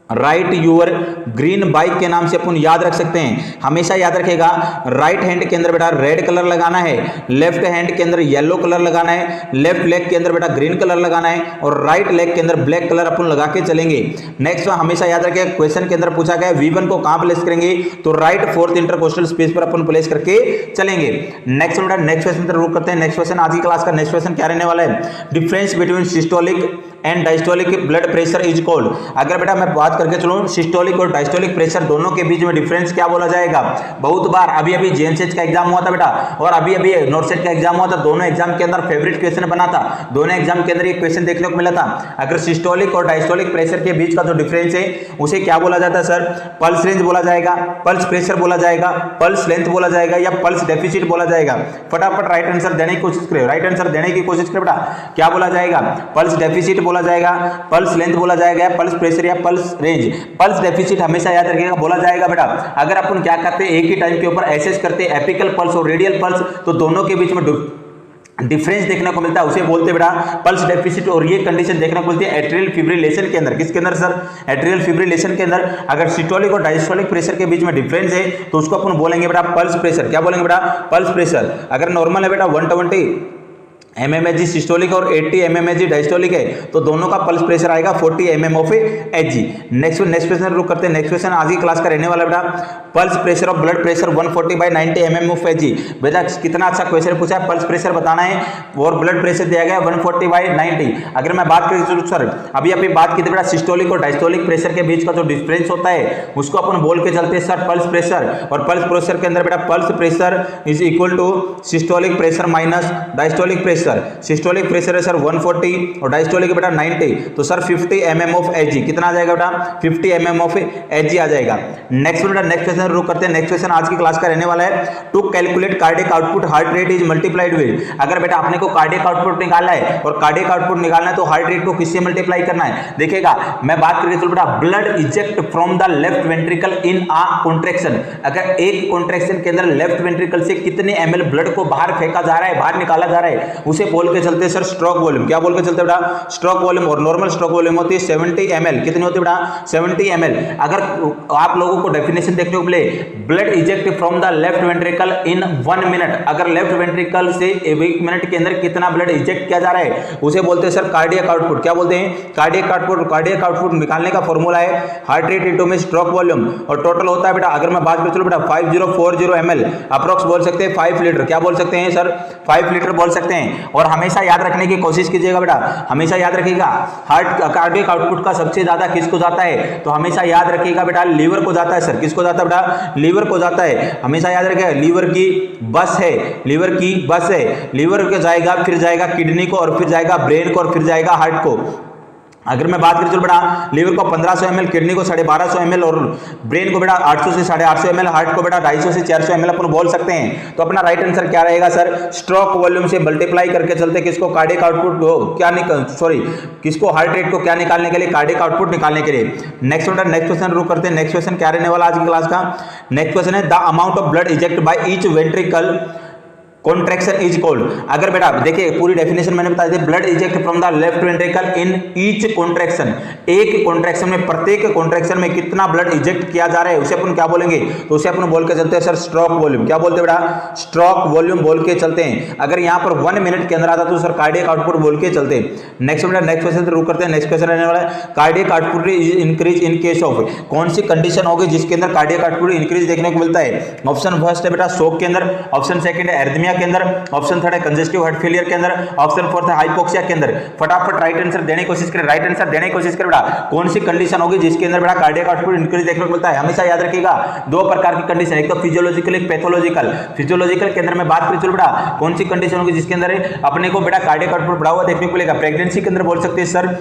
राइट यूअर ग्रीन बाइक के नाम से अपन याद रख सकते हैं। हमेशा याद रखेगा राइट हैंड के अंदर बेटा रेड कलर लगाना है, लेफ्ट हैंड के अंदर येलो कलर लगाना है, लेफ्ट लेग के अंदर बेटा ग्रीन कलर लगाना है, और राइट लेग के अंदर ब्लैक कलर अपन लगा के चलेंगे। नेक्स्ट हमेशा याद रखेगा क्वेश्चन के अंदर पूछा गया V1 को कहां प्लेस करेंगे, तो राइट फोर्थ इंटरकोस्टल स्पेस पर अपन प्लेस करके चलेंगे। नेक्स्ट बेटा नेक्स्ट क्वेश्चन रुक करते हैं। नेक्स्ट क्वेश्चन आज की क्लास का नेक्स्ट क्वेश्चन क्या रहने वाला है? Difference between systolic and diastolic blood pressure is called. अगर बेटा मैं बात करके चलूं सिस्टोलिक और डायस्टोलिक प्रेशर दोनों के बीच में डिफरेंस क्या बोला जाएगा? बहुत बार अभी जेएनसीएच का एग्जाम हुआ था बेटा, और अभी नॉर्सेट का एग्जाम हुआ था। दोनों एग्जाम के अंदर फेवरेट क्वेश्चन बना था, दोनों एग्जाम के अंदर ये क्वेश्चन देखने को मिला था। अगर सिस्टोलिक और डायस्टोलिक प्रेशर के बीच का जो डिफरेंस है उसे क्या बोला जाता है सर? पल्स रेंज बोला जाएगा, पल्स प्रेशर बोला जाएगा, पल्स लेंथ बोला जाएगा, या पल्स डेफिसिट बोला जाएगा। फटाफट राइट आंसर देने की कोशिश करें, राइट आंसर देने की कोशिश करें बेटा। क्या बोला जाएगा? पल्स डेफिसिट बोला जाएगा, पल्स लेंथ बोला जाएगा, पल्स प्रेशर या पल्स रेंज। पल्स डेफिसिट हमेशा याद रखिएगा बोला जाएगा बेटा अगर अपन क्या करते हैं एक ही टाइम के ऊपर एसेस करते हैं एपिकल पल्स और रेडियल पल्स, तो दोनों के बीच में डिफरेंस देखने को मिलता है, उसे बोलते हैं बेटा पल्स डेफिसिट। और ये कंडीशन देखने को मिलती है एट्रियल फिब्रिलेशन के अंदर। किसके अंदर सर? एट्रियल फिब्रिलेशन के अंदर। अगर सिस्टोलिक और डायस्टोलिक प्रेशर के बीच में डिफरेंस है तो उसको अपन बोलेंगे बेटा पल्स प्रेशर। क्या बोलेंगे बेटा? Pulse pressure. अगर नॉर्मल है बेटा 120 mmHg सिस्टोलिक और 80 mmHg डायस्टोलिक है, तो दोनों का पल्स प्रेशर आएगा 40 mm of Hg। Next question रुक करते हैं। नेक्स्ट क्वेश्चन आज की क्लास का रहने वाला बेटा pulse pressure of blood pressure 140/90 mm of Hg। बेटा कितना अच्छा क्वेश्चन पूछा है, पल्स प्रेशर बताना है और ब्लड प्रेशर दिया गया 140/90। अगर मैं बात करें सर अभी बात की थी बेटा सिस्टोलिक और डायस्टोलिक प्रेशर के बीच का जो डिफरेंस होता है उसको अपन बोल के चलते हैं सर पल्स प्रेशर। और पल्स प्रेशर के अंदर बेटा pulse pressure is equal to systolic pressure minus diastolic pressure. Systolic pressure है सर 140 और डायस्टोलिक बेटा 90, तो सर 50 mm ऑफ Hg। कितना आ जाएगा बेटा? 50 mm ऑफ Hg आ जाएगा। नेक्स्ट बेटा नेक्स्ट क्वेश्चन रुक करते हैं। नेक्स्ट क्वेश्चन आज की क्लास का रहने वाला है to calculate cardiac output heart rate is multiplied with. अगर बेटा आपने को कार्डियक आउटपुट निकालना है और कार्डियक आउटपुट निकालना है तो हार्ट रेट को किससे मल्टीप्लाई करना है? देखिएगा मैं बात करके चलो बेटा blood eject from the left ventricle in a contraction. अगर एक कॉन्ट्रैक्शन के अंदर लेफ्ट वेंट्रिकल से कितने ml ब्लड को बाहर फेंका जा रहा है, बाहर निकाला जा रहा है, उसे बोल के चलते हैं सर स्ट्रोक वॉल्यूम। क्या बोल के चलते हैं बेटा? Stroke volume. और नॉर्मल स्ट्रोक वॉल्यूम होती है 70 ml। कितनी होती है बेटा? 70 ml। अगर आप लोगों को डेफिनेशन देखने को मिले blood eject from the left ventricle in 1 minute, अगर लेफ्ट वेंट्रिकल से 1 मिनट के अंदर कितना ब्लड इजेक्ट किया जा रहा है उसे बोलते हैं सर कार्डियक आउटपुट। क्या बोलते हैं? Cardiac output. कार्डियक आउटपुट निकालने का फॉर्मूला है हार्ट रेट इनटू में स्ट्रोक वॉल्यूम, और टोटल होता है बेटा अगर मैं बात करूं चलो बेटा 5040 ml अप्रोक्स बोल सकते हैं 5 लीटर। क्या बोल सकते हैं सर? 5 लीटर बोल सकते हैं। और हमेशा याद रखने की कोशिश कीजिएगा बेटा, हमेशा याद रखिएगा हार्ट कार्डियक आउटपुट का सबसे ज्यादा किसको जाता है? तो हमेशा याद रखिएगा बेटा लीवर को जाता है सर। किसको जाता है बेटा? लीवर को जाता है। हमेशा याद रखिएगा लीवर की बस है, लीवर की बस है। लीवर को जाएगा, फिर जाएगा किडनी को, और फिर जाएगा ब्रेन को, और फिर जाएगा हार्ट को। अगर मैं बात करूं चलो बेटा लीवर को 1500 ml, किडनी को 1250 ml, और ब्रेन को बेटा 800 से 850 ml, हार्ट को बेटा 250 से 400 ml अपन बोल सकते हैं। तो अपना राइट आंसर क्या रहेगा सर? स्ट्रोक वॉल्यूम से मल्टीप्लाई करके चलते किसको? कार्डियक आउटपुट किसको? हार्ट रेट को क्या निकालने के लिए? कार्डियक आउटपुट निकालने के लिए। नेक्स्ट बेटा नेक्स्ट क्वेश्चन रुक करते हैं। नेक्स्ट क्वेश्चन क्या रहने वाला आज की क्लास का? नेक्स्ट क्वेश्चन है the amount of blood eject by each ventricle contraction is called. अगर बेटा देखिए पूरी डेफिनेशन मैंने बता दी, blood eject from the left ventricle in each contraction. एक कॉन्ट्रैक्शन में, प्रत्येक कॉन्ट्रैक्शन में कितना ब्लड इजेक्ट किया जा रहा है उसे अपन क्या बोलेंगे? तो उसे अपन बोल के चलते हैं सर स्ट्रोक वॉल्यूम। क्या बोलते हैं बेटा? स्ट्रोक वॉल्यूम बोल के चलते हैं। अगर यहाँ पर 1 मिनट के अंदर आता तो सर कार्डियक आउटपुट बोल के चलते हैं। नेक्स्ट बेटा नेक्स्ट क्वेश्चन से रुक करते हैं। नेक्स्ट क्वेश्चन रहने वाला है cardiac output increase in case of. कौन सी कंडीशन होगी जिसके अंदर कार्डियक आउटपुट इंक्रीज देखने को मिलता है? ऑप्शन फर्स्ट है बेटा शॉक के अंदर, ऑप्शन सेकंड है एरिथमिया के अंदर, ऑप्शन थर्ड है कंजेस्टिव हार्ट फेलियर के अंदर, ऑप्शन फोर्थ है हाइपोक्सिया के अंदर। फटाफट राइट आंसर देने की कोशिश करें, राइट आंसर देने की कोशिश करें बेटा। कौन सी कंडीशन होगी जिसके अंदर बेटा कार्डियक आउटपुट इंक्रीज देखने को मिलता है? हमेशा याद रखिएगा दो प्रकार की कंडीशन, एक तो फिजियोलॉजिकल, एक पैथोलॉजिकल। फिजियोलॉजिकल के अंदर मैं बात करूं बेटा, कौन सी कंडीशन होगी जिसके अंदर अपने को बेटा कार्डियक आउटपुट बढ़ा हुआ देखने को मिलेगा? प्रेगनेंसी के अंदर बोल सकते हैं सर।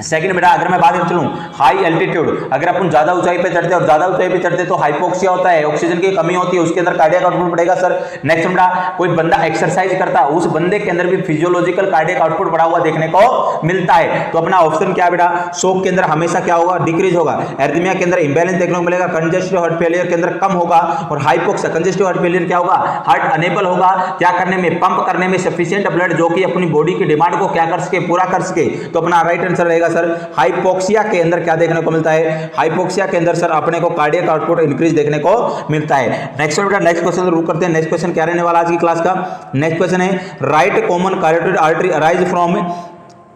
सेकंड बेटा अगर मैं बात कर चलूं हाई एल्टीट्यूड, अगर अपन ज्यादा ऊंचाई पे चढ़ते हैं और ज्यादा ऊंचाई पे चढ़ते तो हाइपोक्सिया होता है, ऑक्सीजन की कमी होती है, उसके अंदर कार्डियक आउटपुट बढ़ेगा सर। नेक्स्ट बेटा कोई बंदा एक्सरसाइज करता है, उस बंदे के अंदर भी फिजियोलॉजिकल कार्डियक आउटपुट बढ़ा हुआ देखने को मिलता है। तो अपना ऑप्शन क्या बेटा, शोक के अंदर हमेशा क्या होगा? डिक्रीज होगा। एरिथमिया के अंदर इंबैलेंस देखने को मिलेगा, कंजेस्टिव हार्ट फेलियर के अंदर कम होगा, और हाइपोक्सिया कंजेस्टिव हार्ट फेलियर क्या होगा? हार्ट अनेबल होगा क्या करने में? पंप करने में सफिशिएंट ब्लड, जो कि अपनी बॉडी की डिमांड को क्या कर सके? पूरा कर सके। तो अपना राइट आंसर रहेगा सर हाइपोक्सिया के अंदर क्या देखने को मिलता है? हाइपोक्सिया के अंदर सर अपने को कार्डियक आउटपुट इंक्रीज देखने को मिलता है। नेक्स्ट बेटा नेक्स्ट क्वेश्चन शुरू करते हैं। नेक्स्ट क्वेश्चन क्या रहने वाला आज की क्लास का? नेक्स्ट क्वेश्चन है right common carotid artery arise from,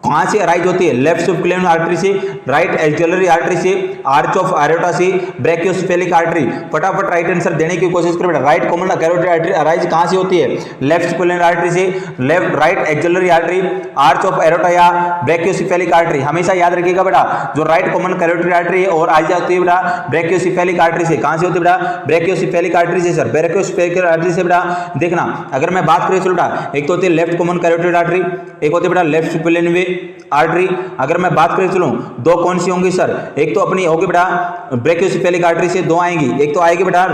कहां से अराइज होती है? लेफ्ट सुपरक्लेवियन आर्टरी से, राइट एक्सिलरी आर्टरी से, आर्च ऑफ एरोटा से, ब्रैकियोसेफेलिक आर्टरी। फटाफट राइट आंसर देने की कोशिश करें बेटा। Right common carotid artery arise कहां से होती है? लेफ्ट सुपरक्लेवियन आर्टरी से, left right axillary artery, arch of aorta या ब्रैकियोसेफेलिक आर्टरी। हमेशा याद रखिएगा बेटा, जो राइट कॉमन कैरोटिड आर्टरी है और आज होती है बेटा ब्रैकियोसेफेलिक आर्टरी से। कहां से होती है बेटा? ब्रैकियोसेफेलिक आर्टरी से सर। ब्रैकियोसेफेलिक आर्टरी से बेटा देखना, अगर मैं बात करें चलो बेटा, एक तो होती है लेफ्ट कॉमन कैरोटिड आर्टरी, एक होती है बेटा लेफ्ट सुपरक्लेवियन आर्टरी। अगर मैं बात करें चलूं दो कौन सी होंगी सर? एक तो अपनी होगी बेटा ब्रैकियोसेफेलिक आर्टरी से दो आएंगी, एक तो आएगी बेटा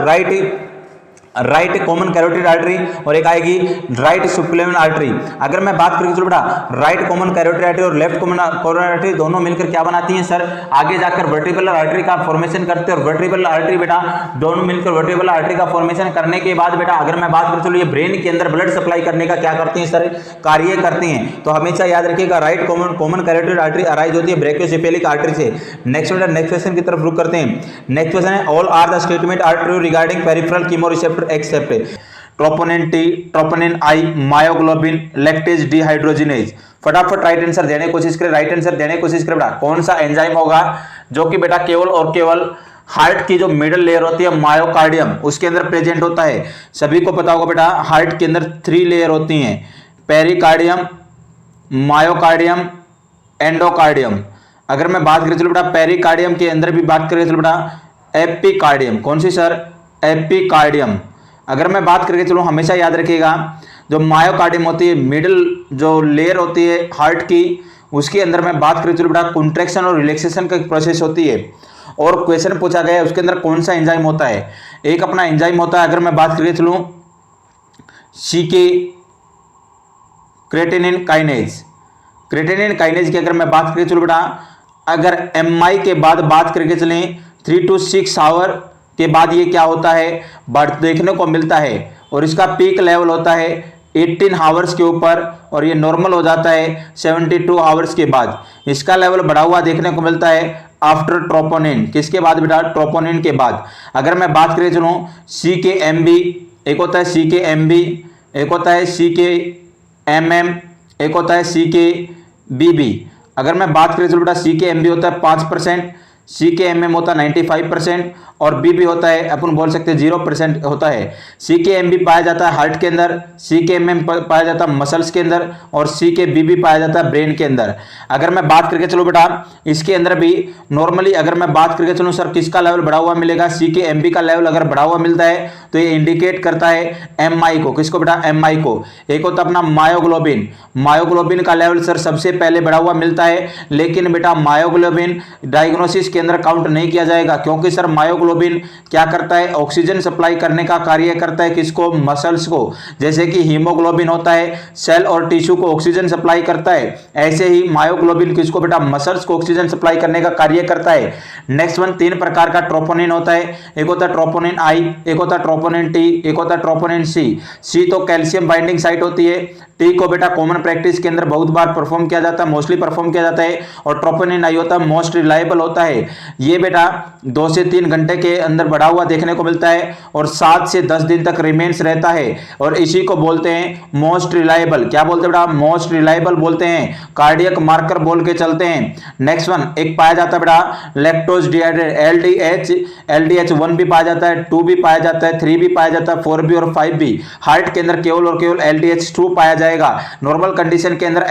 राइट कॉमन कैरोटिड आर्टरी और एक आएगी राइट सुपरक्लेवियन आर्टरी। अगर मैं बात करूं चलो बेटा राइट कॉमन कैरोटिड आर्टरी और लेफ्ट कॉमन कैरोटिड आर्टरी दोनों मिलकर क्या बनाती हैं सर? आगे जाकर वर्टिब्रल आर्टरी का फॉर्मेशन करते हैं, और वर्टिब्रल आर्टरी बेटा दोनों मिलकर वर्टिब्रल आर्टरी का फॉर्मेशन करने के बाद बेटा अगर मैं बात करूं चलो ये ब्रेन के अंदर ब्लड सप्लाई करने का क्या करती हैं सर? कार्य करती हैं। तो हमेशा याद रखिएगा right common carotid artery arise होती है ब्रैकियोसेफेलिक आर्टरी से। नेक्स्ट बेटा नेक्स्ट क्वेश्चन की तरफ रुक करते हैं। नेक्स्ट क्वेश्चन है all are the statement are true regarding peripheral chemoreceptor except troponin T, troponin I, myoglobin, lactase dehydrogenase. फटाफट राइट आंसर देने की कोशिश करें, राइट आंसर देने की कोशिश करें बेटा। कौन सा एंजाइम होगा जो कि बेटा केवल और केवल हार्ट की जो मिडल लेयर होती है मायोकार्डियम उसके अंदर प्रेजेंट होता है? सभी को पता होगा बेटा हार्ट के अंदर 3 लेयर होती हैं, पेरिकार्डियम, मायोकार्डियम, एंडोकार्डियम। अगर मैं बात करें चलो बेटा पेरिकार्डियम के अंदर भी बात करें चलो बेटा एपिकार्डियम। कौन सी सर? एपिकार्डियम। अगर मैं बात करके चलो हमेशा याद रखिएगा जो मायोकार्डियम होती है मिडिल जो लेयर होती है हार्ट की उसके अंदर मैं बात करें चलो बेटा कॉन्ट्रैक्शन और रिलैक्सेशन का प्रोसेस होती है। और क्वेश्चन पूछा गया है उसके अंदर कौन सा एंजाइम होता है? एक अपना एंजाइम होता है, अगर मैं बात करके चलूं CK creatinine kinase. Creatinine kinase की अगर मैं बात करके चलूं बेटा, अगर एमआई के बाद बात करके चलें 3 to 6 आवर के बाद ये क्या होता है? बढ़ देखने को मिलता है, और इसका पीक लेवल होता है 18 आवर्स के ऊपर, और ये नॉर्मल हो जाता है 72 आवर्स के बाद। इसका लेवल बढ़ा हुआ देखने को मिलता है आफ्टर ट्रोपोनिन। किसके बाद बेटा? ट्रोपोनिन के बाद। अगर मैं बात करें चलूँ CKMB, एक होता है CKMB, एक होता है CKMM, एक होता है CKBB। अगर मैं बात करें चलो बेटा CKMB होता है 5%, CKMM होता है 95%, और BB होता है अपन बोल सकते हैं 0% होता है। CKMB पाया जाता है हार्ट के अंदर, CKMM पाया जाता है मसल्स के अंदर, और CKBB पाया जाता है ब्रेन के अंदर। अगर मैं बात करके चलो बेटा इसके अंदर भी नॉर्मली अगर मैं बात करके चलूँ सर किसका लेवल बढ़ा हुआ मिलेगा? CKMB का लेवल अगर बढ़ा हुआ मिलता है तो ये इंडिकेट करता है MI को। किसको बेटा? MI को। एक होता अपना मायोग्लोबिन। मायोग्लोबिन का लेवल सर सबसे पहले बढ़ा हुआ मिलता है, लेकिन बेटा मायोग्लोबिन डायग्नोसिस के अंदर काउंट नहीं किया जाएगा, क्योंकि सर मायोग्लोबिन क्या करता है? ऑक्सीजन सप्लाई करने का कार्य करता है। किसको? मसल्स को। जैसे कि हीमोग्लोबिन होता है सेल और टिश्यू को ऑक्सीजन सप्लाई करता है, ऐसे ही मायोग्लोबिन किसको बेटा? मसल्स को ऑक्सीजन सप्लाई करने का कार्य करता है। नेक्स्ट वन 3 प्रकार का ट्रोपोनिन होता है, एक होता है ट्रोपोनिन आई, एक होता है ट्रोपोनिन टी, एक होता है ट्रोपोनिन सी। सी तो कैल्शियम बाइंडिंग साइट होती है, टी को बेटा कॉमन प्रैक्टिस के अंदर बहुत बार परफॉर्म किया जाता है, मोस्टली परफॉर्म किया जाता है, और ट्रोपोनिन आई होता है मोस्ट रिलायबल होता है। ये बेटा 2 से 3 घंटे के अंदर बढ़ा हुआ देखने को मिलता है और 7 से 10 दिन तक रिमेन्स रहता है, और इसी को बोलते हैं मोस्ट रिलायबल। क्या बोलते हैं बेटा? मोस्ट रिलायबल बोलते हैं, कार्डियक मार्कर बोल के चलते हैं। नेक्स्ट वन एक पाया जाता है बेटा लैक्टोज डिहाइड्रेट, एलडीएच 1 भी पाया जाता है, 2 भी पाया जाता है, 3 भी पाया जाता है, 4 भी और 5 भी। हार्ट के अंदर केवल और केवल LDH2 पाया जाएगा। नॉर्मल कंडीशन के अंदर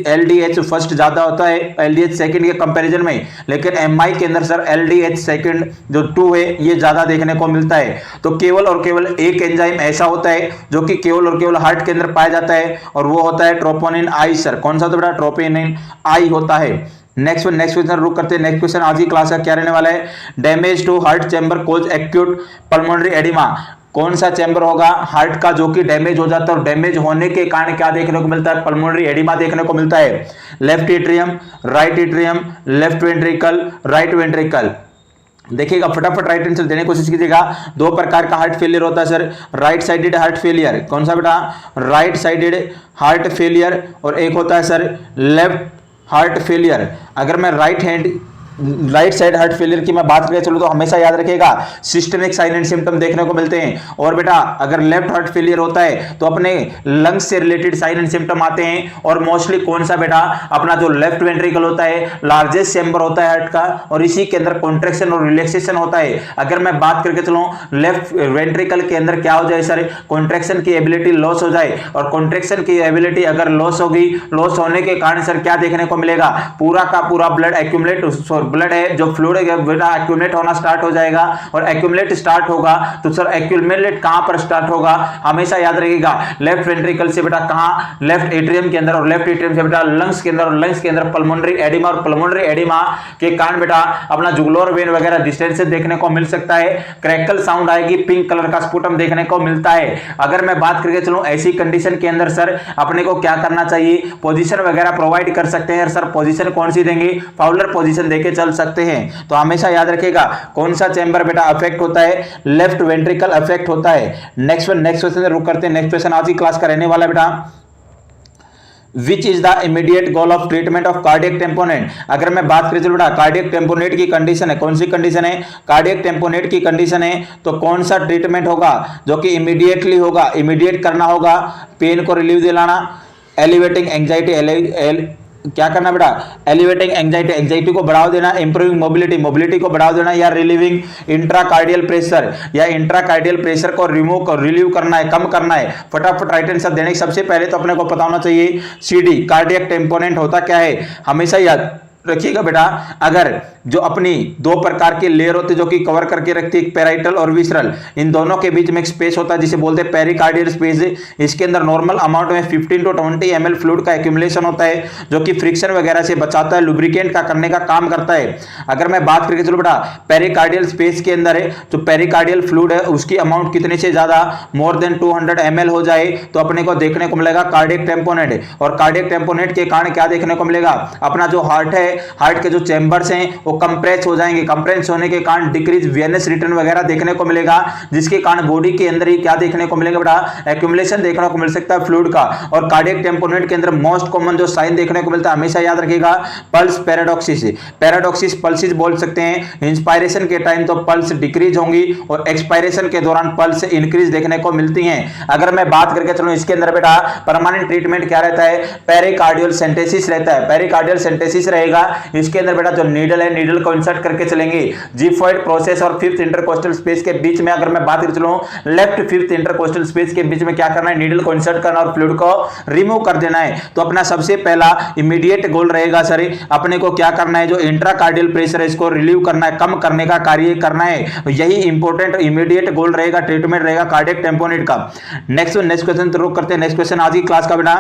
LDH फर्स्ट ज्यादा होता है LDH सेकंड के कंपैरिजन में, लेकिन MI के अंदर सर LDH सेकंड जो 2 है ये ज्यादा देखने को मिलता है। तो केवल और केवल एक एंजाइम ऐसा होता है जो कि केवल और केवल हार्ट के अंदर पाया जाता है, और वो होता है ट्रोपोनिन आई। सर कौन सा? तो बेटा ट्रोपोनिन आई होता है। नेक्स्ट क्वेश्चन रुक करते हैं। नेक्स्ट क्वेश्चन आज की क्लास का क्या रहने वाला है? Damage to heart chamber cause acute pulmonary oedema. कौन सा चैम्बर होगा हार्ट का जो कि डैमेज हो जाता है, और डैमेज होने के कारण क्या देखने को मिलता है? पल्मोनरी एडिमा देखने को मिलता है। Left atrium, right atrium, left ventricle, right ventricle. देखिएगा फटाफट राइट आंसर देने की कोशिश कीजिएगा। 2 प्रकार का हार्ट फेलियर होता है sir, right sided heart failure. कौन सा बेटा? राइट साइडेड हार्ट फेलियर, और एक होता है सर लेफ्ट हार्ट फेलियर। अगर मैं राइट साइड हार्ट फेलियर की मैं बात करें चलो तो हमेशा याद रखिएगा सिस्टमिक साइन एंड सिम्टम देखने को मिलते हैं, और बेटा अगर लेफ्ट हार्ट फेलियर होता है तो अपने लंग्स से रिलेटेड साइन एंड सिम्टम आते हैं, और मोस्टली कौन सा बेटा? अपना जो लेफ्ट वेंट्रिकल होता है लार्जेस्ट चैम्बर होता है हार्ट का, और इसी के अंदर कॉन्ट्रैक्शन और रिलैक्सेशन होता है। अगर मैं बात करके चलूं लेफ्ट वेंट्रिकल के अंदर क्या हो जाए सर? कॉन्ट्रैक्शन की एबिलिटी लॉस हो जाए, और कॉन्ट्रैक्शन की एबिलिटी अगर लॉस होगी, लॉस होने के कारण सर क्या देखने को मिलेगा? पूरा का पूरा ब्लड एक्यूमुलेट, ब्लड है जो फ्लूइड है बेटा एक्यूमुलेट होना स्टार्ट हो जाएगा, और एक्यूमुलेट स्टार्ट होगा तो सर एक्यूमुलेट कहां पर स्टार्ट होगा? हमेशा याद रखिएगा लेफ्ट वेंट्रिकल से बेटा कहां? लेफ्ट एट्रियम के अंदर, और लेफ्ट एट्रियम से बेटा लंग्स के अंदर, और लंग्स के अंदर पल्मोनरी एडिमा, और पल्मोनरी एडिमा के कारण बेटा अपना जुगुलर वेन वगैरह डिस्टेंस से देखने को मिल सकता है। क्रैकल साउंड आएगी, पिंक कलर का स्पुटम देखने को मिलता है। अगर मैं बात करके चलूं ऐसी कंडीशन के अंदर सर अपने को क्या करना चाहिए? पोजीशन वगैरह प्रोवाइड कर सकते हैं सर। पोजीशन कौन सी देंगे? फाउलर पोजीशन देके चल सकते हैं। तो हमेशा याद रखिएगा कौन सा चैम्बर बेटा अफेक्ट होता है? लेफ्ट वेंट्रिकल अफेक्ट होता है। नेक्स्ट क्वेश्चन रुक करते हैं। नेक्स्ट क्वेश्चन आज की क्लास का रहने वाला बेटा which is the immediate goal of treatment of cardiac tamponade. अगर मैं बात करें चलो बेटा कार्डियक टेम्पोनेट की कंडीशन है, कौन सी कंडीशन है? कार्डियक टेम्पोनेट की कंडीशन है, तो कौन सा ट्रीटमेंट होगा जो कि इमीडिएटली होगा? इमीडिएट करना होगा, पेन को रिलीव दिलाना, एलिवेटिंग एंजाइटी, क्या करना बेटा? एलिवेटिंग एंजाइटी, एंजाइटी को बढ़ावा देना, इंप्रूविंग मोबिलिटी, मोबिलिटी को बढ़ावा देना, या रिलीविंग इंट्राकार्डियल प्रेशर, या इंट्राकार्डियल प्रेशर को रिलीव करना है, कम करना है। फटाफट राइट आंसर देने सबसे पहले तो अपने को पता होना चाहिए CD कार्डियक टेम्पोनेंट होता क्या है। हमेशा याद रखिएगा बेटा अगर जो अपनी 2 प्रकार की लेयर होती है जो कि कवर करके रखती है, पेराइटल और विसरल, इन दोनों के बीच में एक स्पेस होता है जिसे बोलते हैं पेरिकार्डियल स्पेस। इसके अंदर नॉर्मल अमाउंट में 15 to 20 ml फ्लूइड का एक्यूमुलेशन होता है जो कि फ्रिक्शन वगैरह से बचाता है, लुब्रिकेंट का करने का काम करता है। अगर मैं बात करके चलो बेटा पेरिकार्डियल स्पेस के अंदर है जो पेरिकार्डियल फ्लूइड है उसकी अमाउंट कितने से ज्यादा मोर देन 200 ml हो जाए तो अपने को देखने को मिलेगा कार्डियक टेम्पोनेट। और कार्डियक टेम्पोनेट के कारण क्या देखने को मिलेगा? अपना जो हार्ट है, हार्ट के जो चैम्बर्स हैं वो कंप्रेस हो जाएंगे, कंप्रेस होने के कारण डिक्रीज वेनस रिटर्न वगैरह देखने को मिलेगा, जिसके कारण बॉडी के अंदर ही क्या देखने को मिलेगा बेटा? एक्यूमुलेशन देखने को मिल सकता है फ्लूइड का। और कार्डियक टेम्पोनेट के अंदर मोस्ट कॉमन जो साइन देखने को मिलता है हमेशा याद रखिएगा पल्स पैराडॉक्सिस, पैराडॉक्सिस पल्सिस बोल सकते हैं। इंस्पायरेशन के टाइम तो पल्स डिक्रीज होंगी और एक्सपायरेशन के दौरान पल्स इंक्रीज देखने को मिलती हैं। अगर मैं बात करके चलूं इसके अंदर बेटा परमानेंट ट्रीटमेंट क्या रहता है? पेरिकार्डियल सेंटेसिस रहता है, पेरिकार्डियल सेंटेसिस रहेगा। इसके अंदर बेटा जो नीडल है, नीडल को इंसर्ट करके चलेंगे जिफॉइड प्रोसेस और 5th इंटरकोस्टल स्पेस के बीच में। अगर मैं बात कर चलूं लेफ्ट 5th इंटरकोस्टल स्पेस के बीच में क्या करना है? नीडल को इंसर्ट करना और फ्लूइड को रिमूव कर देना है। तो अपना सबसे पहला इमीडिएट गोल रहेगा सर अपने को क्या करना है? जो इंट्राकार्डियल प्रेशर है इसको रिलीव करना है, कम करने का कार्य करना है। यही इंपॉर्टेंट इमीडिएट गोल रहेगा, ट्रीटमेंट रहेगा कार्डियक टेम्पोनेट का। नेक्स्ट क्वेश्चन तो रुक करते हैं। नेक्स्ट क्वेश्चन आज की क्लास का बेटा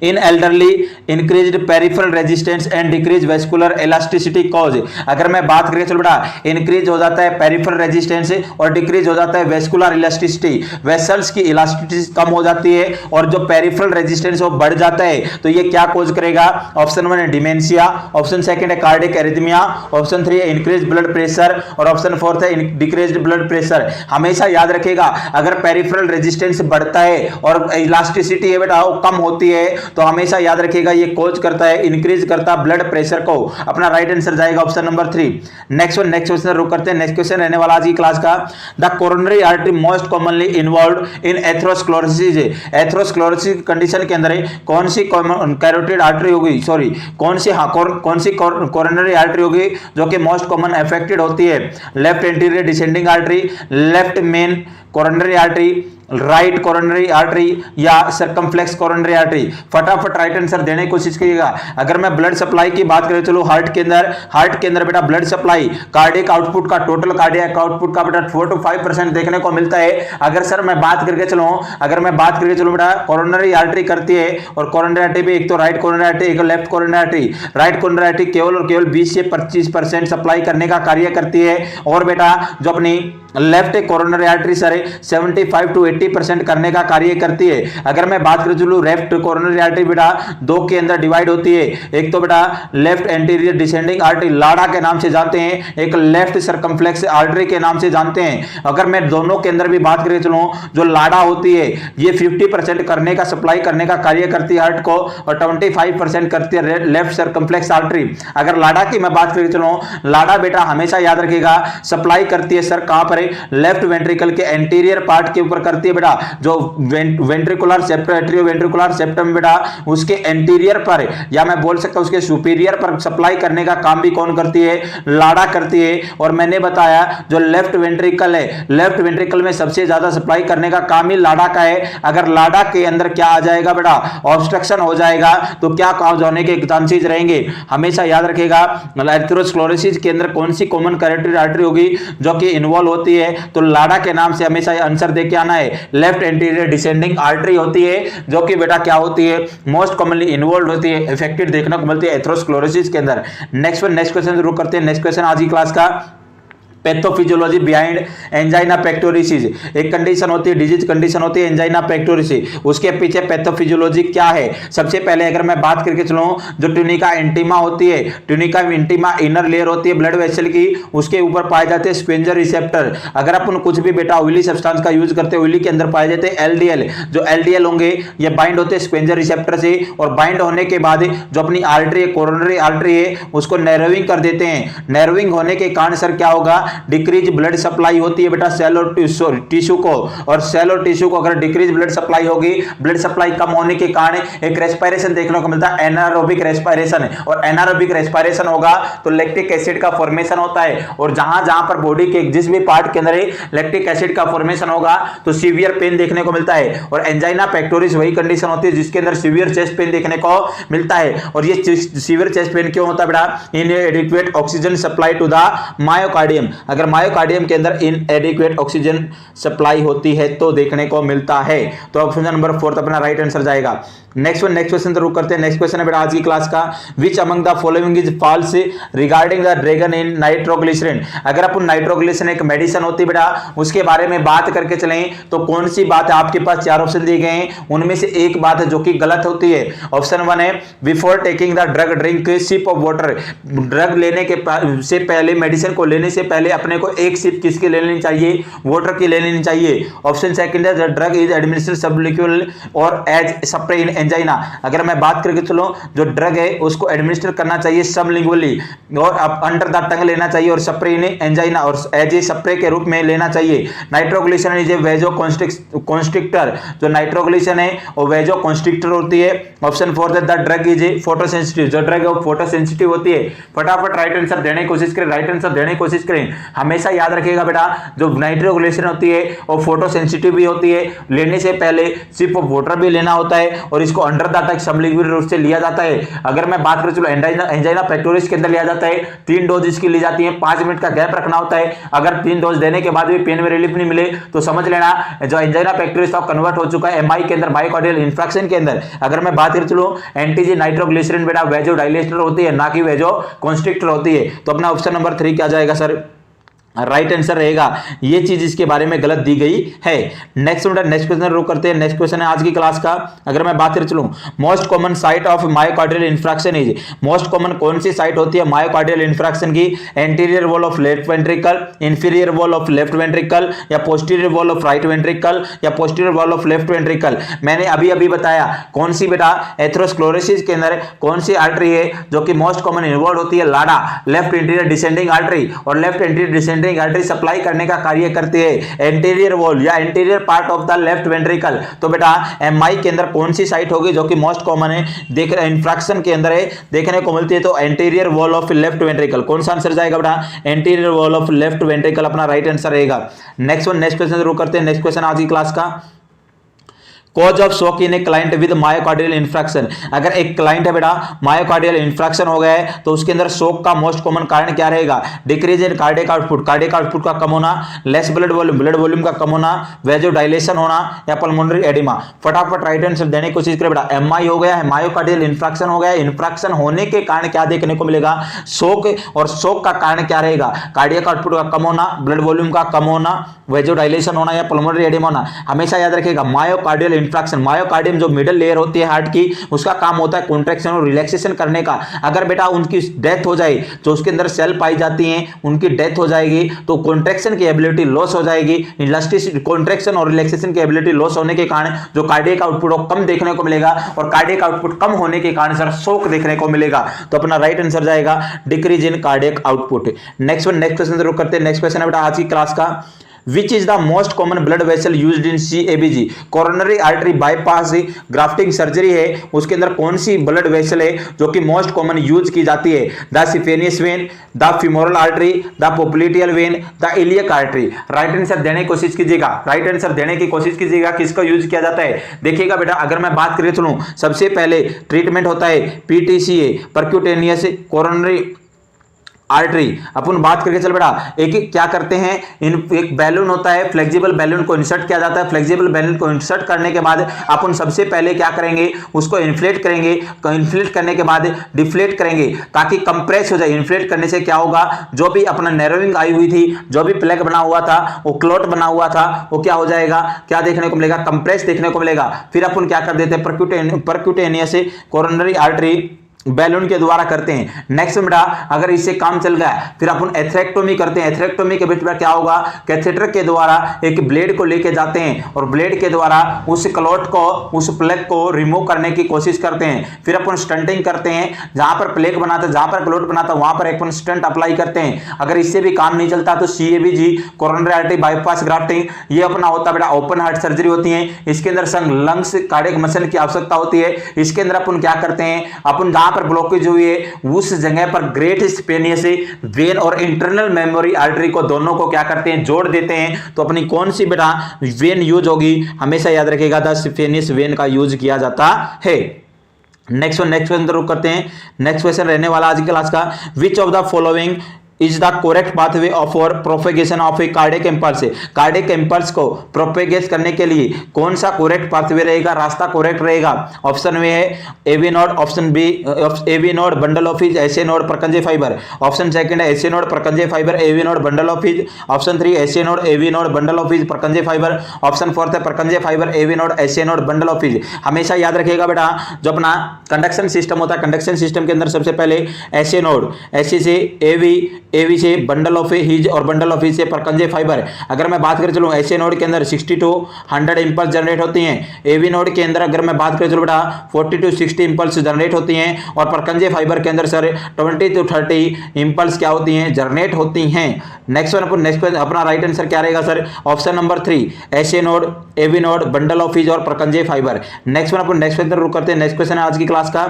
इन elderly increased peripheral resistance and decrease vascular elasticity cause. अगर मैं बात करें चलो बेटा, इंक्रीज हो जाता है पेरिफेरल रेजिस्टेंस और डिक्रीज हो जाता है वेस्कुलर इलास्टिसिटी, वेसल्स की इलास्टिसिटी कम हो जाती है और जो पेरिफेरल रेजिस्टेंस वो बढ़ जाता है, तो ये क्या कॉज करेगा? ऑप्शन 1 है डिमेंशिया, ऑप्शन 2 है कार्डियक एरिथमिया, ऑप्शन 3 है इंक्रीज ब्लड प्रेशर और ऑप्शन 4 है डिक्रीज्ड ब्लड प्रेशर। हमेशा याद रखिएगा, अगर पेरिफेरल रेजिस्टेंस बढ़ता है और इलास्टिसिटी है बेटा वो कम होती है, तो हमेशा याद रखिएगा ये कॉज करता है, इंक्रीज करता है ब्लड प्रेशर को। अपना राइट आंसर जाएगा ऑप्शन नंबर 3। नेक्स्ट क्वेश्चन रुक करते हैं। नेक्स्ट क्वेश्चन रहने वाला आज की क्लास का, the coronary artery most commonly involved in atherosclerosis. Atherosclerosis condition के अंदर कौन सी कैरोटिड आर्टरी होगी, सॉरी कौन सी कोरोनरी आर्टरी होगी जो कि मोस्ट कॉमन अफेक्टेड होती है? Left anterior descending artery, left main coronary artery, right coronary artery या सर्कमफ्लेक्स कोरोनरी आर्टरी? फटाफट राइट आंसर देने की कोशिश करिएगा। अगर मैं ब्लड सप्लाई की बात करें, चलो हार्ट के अंदर बेटा ब्लड सप्लाई कार्डियक आउटपुट का, टोटल कार्डियक आउटपुट का बेटा 4 to 5% देखने को मिलता है। अगर सर मैं बात करके चलो बेटा कोरोनरी आर्टरी करती है, और कोरोनरी आर्टरी भी एक तो राइट कोरोनरी आर्टरी, एक left coronary artery. Right coronary artery केवल और केवल 20 से 25% सप्लाई करने का कार्य करती है, और बेटा जो अपनी left coronary artery sir 75 to 80% करने का कार्य करती है। अगर मैं बात करूं चलो लेफ्ट कोरोनरी आर्टरी बेटा 2 के अंदर डिवाइड होती है, एक तो बेटा लेफ्ट एंटीरियर डिसेंडिंग आर्टरी लाडा के नाम से जानते हैं, एक लेफ्ट सर्कमफ्लेक्स आर्टरी के नाम से जानते हैं। अगर मैं दोनों के अंदर भी बात करें चलो, जो लाडा होती है ये 50% करने का सप्लाई करने का कार्य करती है हार्ट को, और 25% करती है लेफ्ट सर्कमफ्लेक्स आर्टरी। अगर लाडा की मैं बात करें चलो, लाडा बेटा हमेशा याद रखिएगा सप्लाई करती है सर कहां पर? लेफ्ट वेंट्रिकल के एंटीरियर पार्ट के ऊपर करती है बेटा, जो वेंट्रिकुलर सेप्टम, एट्रियोवेंट्रिकुलर सेप्टम बेटा उसके एंटीरियर पर, या मैं बोल सकता हूं उसके सुपीरियर पर सप्लाई करने का काम भी कौन करती है? लाडा करती है। और मैंने बताया जो लेफ्ट वेंट्रिकल है, लेफ्ट वेंट्रिकल में सबसे ज्यादा सप्लाई करने का काम ही लाडा का है। अगर लाडा के अंदर क्या आ जाएगा बेटा, ऑब्स्ट्रक्शन हो जाएगा, तो क्या कॉज होने के चांसेस रहेंगे? हमेशा याद रखिएगा एथेरोस्क्लेरोसिस के अंदर कौन सी कॉमन कैरोटिड आर्टरी होगी जो कि इन्वॉल्व होती है, तो लाडा के नाम से हमेशा आंसर देके आना है। लेफ्ट एंटीरियर डिसेंडिंग आर्टरी होती है जो कि बेटा क्या होती है? मोस्ट कॉमनली इन्वॉल्व होती है, इफेक्टेड देखने को मिलती है एथेरोस्क्लेरोसिस के अंदर। नेक्स्ट क्वेश्चन शुरू करते हैं। नेक्स्ट क्वेश्चन आज की क्लास का, पैथोफिजियोलॉजी बिहाइंड एंजाइना पेक्टोरिसिस। एक कंडीशन होती है, डिजीज कंडीशन होती है एंजाइना पेक्टोरिसिस, उसके पीछे पैथोफिजियोलॉजी क्या है? सबसे पहले अगर मैं बात करके चलूं, जो ट्यूनिका इंटीमा होती है, ट्यूनिका इंटीमा इनर लेयर होती है ब्लड वेसल की, उसके ऊपर पाए जाते हैं स्पेंजर रिसेप्टर। अगर अपन कुछ भी बेटा ऑयली सब्सटेंस का यूज करते हैं, ऑयली के अंदर पाए जाते हैं एलडीएल, जो एलडीएल होंगे ये बाइंड होते हैं स्पेंजर रिसेप्टर से, और बाइंड होने के बाद जो अपनी आर्टरी कोरोनरी आर्टरी है उसको नैरोइंग कर देते हैं। नैरोइंग होने के कारण सर क्या होगा? डिक्रीज ब्लड सप्लाई होती है बेटा सेल और टिश्यू को, और सेल और टिश्यू को अगर डिक्रीज ब्लड सप्लाई होगी, ब्लड सप्लाई कम होने के कारण एक रेस्पिरेशन देखने को मिलता है, एनारोबिक रेस्पिरेशन। और एनारोबिक रेस्पिरेशन होगा तो लैक्टिक एसिड का फॉर्मेशन होता है, और जहां जहां पर बॉडी के जिस भी पार्ट के अंदर लैक्टिक एसिड का फॉर्मेशन होगा तो सीवियर पेन देखने को मिलता है। और एंजाइना पेक्टोरिस वही कंडीशन होती है जिसके अंदर सीवियर चेस्ट पेन देखने को मिलता है। और ये सीवियर चेस्ट पेन क्यों होता है बेटा? Inadequate oxygen supply to the myocardium. अगर मायोकार्डियम के अंदर इनएडिक्वेट ऑक्सीजन सप्लाई होती है तो देखने को मिलता है। तो ऑप्शन नंबर 4 अपना राइट आंसर जाएगा। नेक्स्ट क्वेश्चन शुरू करते हैं। नेक्स्ट क्वेश्चन है बेटा आज की क्लास का, which among the following is false regarding the drug in nitroglycerin. अगर अपन नाइट्रोग्लिसरीन एक मेडिसिन होती है बेटा, उसके बारे में बात करके चलें तो कौन सी बात है? आपके पास 4 ऑप्शन दिए गए हैं, उनमें से एक बात है जो कि गलत होती है। ऑप्शन 1 है before taking the drug drink sip of water. Drug लेने के से पहले, मेडिसिन को लेने से पहले अपने को एक सिप किसकी ले लेनी चाहिए? वाटर की ले लेनी चाहिए। ऑप्शन सेकंड है द ड्रग इज एडमिनिस्टर्ड सबलिक्यूल और एज स्प्रे इन एंजाइना। अगर मैं बात करके चलो, जो ड्रग है उसको एडमिनिस्टर करना चाहिए सबलिंगुअली और अंडर द टंग लेना चाहिए, और स्प्रे इन एंजाइना और एज ए स्प्रे के रूप में लेना चाहिए। Nitroglycerin is a vasoconstrictor. जो नाइट्रोग्लिसरीन है वो वेजो कॉन्स्ट्रिक्टर होती है। Option 4 the drug is a photosensitive. जो ड्रग है वो फोटोसेंसिटिव होती है। फटाफट राइट आंसर देने की कोशिश करें, राइट आंसर देने की कोशिश करें। हमेशा याद रखिएगा बेटा, जो नाइट्रोग्लिसरीन होती है वो फोटो सेंसिटिव भी होती है, लेने से पहले सिर्फ वाटर भी लेना होता है और इसको under the tongue sublingual route से लिया जाता है। अगर मैं बात करूं, चलो एंजाइना पेक्टोरिस के अंदर लिया जाता है, 3 डोज इसकी ली जाती है, 5 मिनट का गैप रखना होता है। अगर 3 डोज देने के बाद भी पेन में रिलीफ नहीं मिले तो समझ लेना जो एंजाइना पेक्टोरिस था कन्वर्ट हो चुका है एमआई के अंदर, मायोकार्डियल इन्फेक्शन के अंदर। अगर मैं बात करूं, चलो एंटीजी नाइट्रोग्लिसरीन बेटा वेजो डायलेस्टर होती है, ना कि वेजो कॉन्स्ट्रिक्टर होती है। तो अपना ऑप्शन नंबर 3 क्या जाएगा सर? राइट आंसर रहेगा। ये चीज इसके बारे में गलत दी गई है। नेक्स्ट क्वेश्चन रुक करते हैं। नेक्स्ट क्वेश्चन है आज की क्लास का। अगर मैं बात कर चलूं, most common site of myocardial infarction is, most common कौन सी साइट होती है मायोकार्डियल इन्फ्रैक्शन की? Anterior wall of left ventricle, inferior wall of left ventricle, या posterior wall of right ventricle, या posterior wall of left ventricle. मैंने अभी अभी बताया कौन सी बेटा, एथेरोस्क्लेरोसिस के अंदर कौन सी आर्टरी है जो कि मोस्ट कॉमन इन्वॉल्व होती है? लाडा, लेफ्ट एंटीरियर डिसेंडिंग आर्टरी, और left anterior descending artery supply करने का कार्य करती है एंटीरियर वॉल या anterior part of the left ventricle. तो बेटा एमआई के अंदर कौन सी साइट होगी जो कि मोस्ट कॉमन है, देख इन्फ्रैक्शन के अंदर है, देखने को मिलती है? तो anterior wall of left ventricle. कौन सा आंसर जाएगा बेटा? Anterior wall of left ventricle अपना राइट आंसर रहेगा। नेक्स्ट क्वेश्चन जरूर करते हैं। नेक्स्ट क्वेश्चन आज की क्लास का, cause of shock in A client with myocardial infarction. अगर एक क्लाइंट है बेटा मायोकार्डियल इन्फ्रैक्शन हो गया है तो उसके अंदर शॉक का मोस्ट कॉमन कारण क्या रहेगा? Decrease in cardiac output, cardiac output का कम होना, लेस ब्लड वॉल्यूम का कम होना, वेजो डायलेशन होना, या पल्मोनरी एडिमा। फटाफट राइट आंसर देने की कोशिश करें बेटा। एमआई हो गया है, मायोकार्डियल इन्फ्रैक्शन हो गया है, इन्फ्रैक्शन होने के कारण क्या देखने को मिलेगा? शॉक। और शॉक का कारण क्या रहेगा? कार्डियक आउटपुट का कम होना, ब्लड वॉल्यूम का कम होना, वेजो डायलेशन होना, या पल्मोनरी एडिमा होना। हमेशा याद रखिएगा मायोकार्डियल इन्फ्रैक्शन, मायोकार्डियम जो मिडिल लेयर होती है हार्ट की, उसका काम होता है कॉन्ट्रैक्शन और रिलैक्सेशन करने का। अगर बेटा उनकी डेथ हो जाए, जो उसके अंदर सेल पाई जाती हैं उनकी डेथ हो जाएगी, तो कॉन्ट्रैक्शन की एबिलिटी लॉस हो जाएगी। इलास्टिसिटी, कॉन्ट्रैक्शन और रिलैक्सेशन की एबिलिटी लॉस होने के कारण जो कार्डियक आउटपुट कम देखने को मिलेगा, और कार्डियक आउटपुट कम होने के कारण सर शॉक देखने को मिलेगा। तो अपना राइट आंसर जाएगा decrease in cardiac output. Next question जरूर करते हैं। नेक्स्ट क्वेश्चन है बेटा आज की क्लास का, Which is the most common blood vessel used in CABG? Coronary artery bypass grafting surgery है, उसके अंदर कौन सी ब्लड वेसल है जो कि मोस्ट कॉमन यूज की जाती है? The saphenous vein, the femoral artery, the popliteal vein, the iliac artery. Right answer देने की कोशिश कीजिएगा, राइट आंसर देने की कोशिश कीजिएगा किसका यूज किया जाता है। देखिएगा बेटा, अगर मैं बात करें चलूं, सबसे पहले ट्रीटमेंट होता है PTCA, परक्यूटेनियस कोरोनरी आर्टरी। अपन बात करके चल बेटा, एक क्या करते हैं, एक बैलून होता है, फ्लेक्सिबल बैलून को इंसर्ट किया जाता है। फ्लेक्सिबल बैलून को इंसर्ट करने के बाद अपन सबसे पहले क्या करेंगे, उसको इन्फ्लेट करेंगे। इन्फ्लेट करने के बाद डिफ्लेट करेंगे ताकि कंप्रेस हो जाए। इन्फ्लेट करने से क्या होगा, जो भी अपना नैरोइंग आई हुई थी, जो भी प्लेग बना हुआ था, वो क्लॉट बना हुआ था, वो क्या हो जाएगा, क्या देखने को मिलेगा? कंप्रेस देखने को मिलेगा। फिर अपन क्या कर देते हैं, परक्यूटेनियस कोरोनरी आर्टरी बैलून के द्वारा करते हैं। नेक्स्ट बेटा, अगर इससे काम चल गया फिर अपन एथरेक्टोमी करते हैं। एथरेक्टोमी के बीच में क्या होगा, कैथेटर के द्वारा एक ब्लेड को लेके जाते हैं और ब्लेड के द्वारा उस क्लॉट को, उस प्लेग को रिमूव करने की कोशिश करते हैं। फिर अपन स्टंटिंग करते हैं, जहां पर प्लेग बनाता है, जहां पर क्लॉट बनाता है, वहां पर अपन स्टंट अप्लाई करते हैं। अगर इससे भी काम नहीं चलता तो CABG coronary artery bypass grafting, ये अपना होता है बेटा ओपन हार्ट सर्जरी होती है। इसके अंदर संग लंग्स कार्डियक मसल की आवश्यकता होती है। इसके अंदर अपन क्या करते हैं, अपन जहां पर ब्लॉकेज हुई है उस जगह पर ग्रेट स्पेनियस वेन और इंटरनल मेमोरी आर्टरी को, दोनों को क्या करते हैं, जोड़ देते हैं। तो अपनी कौन सी बेटा वेन यूज होगी? हमेशा याद रखिएगा द स्पेनियस वेन का यूज किया जाता है। नेक्स्ट क्वेश्चन जरूर करते हैं। नेक्स्ट क्वेश्चन रहने वाला आज की क्लास का, विच of the following is the correct pathway of for propagation of A cardiac impulse. Cardiac impulse को प्रोपेगेट करने के लिए कौन सा करेक्ट पाथवे रहेगा, रास्ता करेक्ट रहेगा? ऑप्शन में है AV node, option B AV node bundle of His SA node Purkinje fibre, option second है SA node Purkinje fibre AV node bundle of His, option 3 SA node AV node bundle of His Purkinje fibre, option 4 है Purkinje fibre AV node SA node bundle of His. हमेशा याद रखिएगा बेटा, जो अपना कंडक्शन सिस्टम होता है, कंडक्शन सिस्टम के अंदर सबसे पहले SA नोड, SC से AV से बंडल ऑफ हिज और बंडल ऑफ हिज से प्रकंजे फाइबर। अगर मैं बात करें चलो SA नोड के अंदर 60 to 100 इंपल्स जनरेट होती हैं। AV नोड के अंदर अगर मैं बात करें चलो बेटा 40 to 60 इंपल्स जनरेट होती हैं, और प्रकंजे फाइबर के अंदर सर 20 to 30 इंपल्स क्या होती हैं, जनरेट होती हैं। नेक्स्ट अपना राइट आंसर क्या रहेगा sir? Option number 3 SA node, AV node, bundle of his और प्रकंजे फाइबर। नेक्स्ट क्वेश्चन रुक करते हैं। नेक्स्ट क्वेश्चन है आज की क्लास का,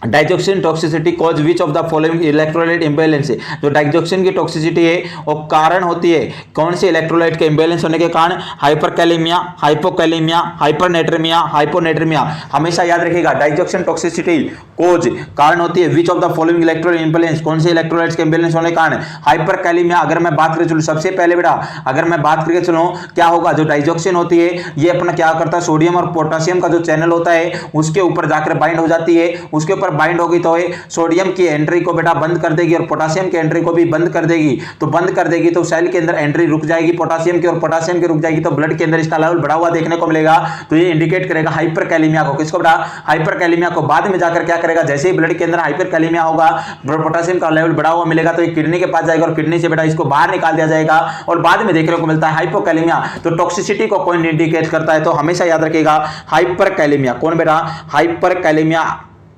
digoxin toxicity cause which of the following electrolyte imbalance है। जो डाइजोक्सिन की टॉक्सिसिटी है वो कारण होती है कौन से इलेक्ट्रोलाइट के इम्बैलेंस होने के कारण, हाइपरकैलेमिया, हाइपोकैलेमिया, हाइपरनेट्रेमिया, हाइपोनेट्रेमिया। हमेशा याद रखिएगा डाइजोक्सिन टॉक्सिसिटी कोज कारण होती है विच of the following electrolyte imbalance, कौन से इलेक्ट्रोलाइट्स के इम्बैलेंस होने के कारण। हाइपरकैलेमिया अगर मैं बात करके चलूं, सबसे पहले बेटा अगर मैं बात करके चलूं क्या होगा, जो डाइजोक्सिन होती है ये अपना क्या करता है, सोडियम और पोटेशियम का जो चैनल होता है उसके ऊपर जाकर बाइंड हो जाती है, उसके ऊपर बाइंड होगी तो ये सोडियम की एंट्री को बेटा बंद कर देगी और पोटेशियम की एंट्री को भी बंद कर देगी। तो बंद कर देगी तो सेल के अंदर एंट्री रुक जाएगी पोटेशियम की, और पोटेशियम की रुक जाएगी तो ब्लड के अंदर इसका लेवल बढ़ा हुआ देखने को मिलेगा। तो ये इंडिकेट करेगा हाइपरकैलेमिया को। किसको बेटा, हाइपरकैलेमिया को। बाद में जाकर क्या करेगा, जैसे ही ब्लड के अंदर हाइपरकैलेमिया होगा, पोटेशियम का लेवल बढ़ा हुआ मिलेगा तो ये किडनी के पास जाएगा और किडनी से बेटा इसको बाहर निकाल दिया जाएगा और बाद में देखने को मिलता है हाइपोकैलेमिया। तो टॉक्सिसिटी को कौन इंडिकेट करता है, तो हमेशा याद रखिएगा हाइपरकैलेमिया। कौन बेटा, हाइपरकैलेमिया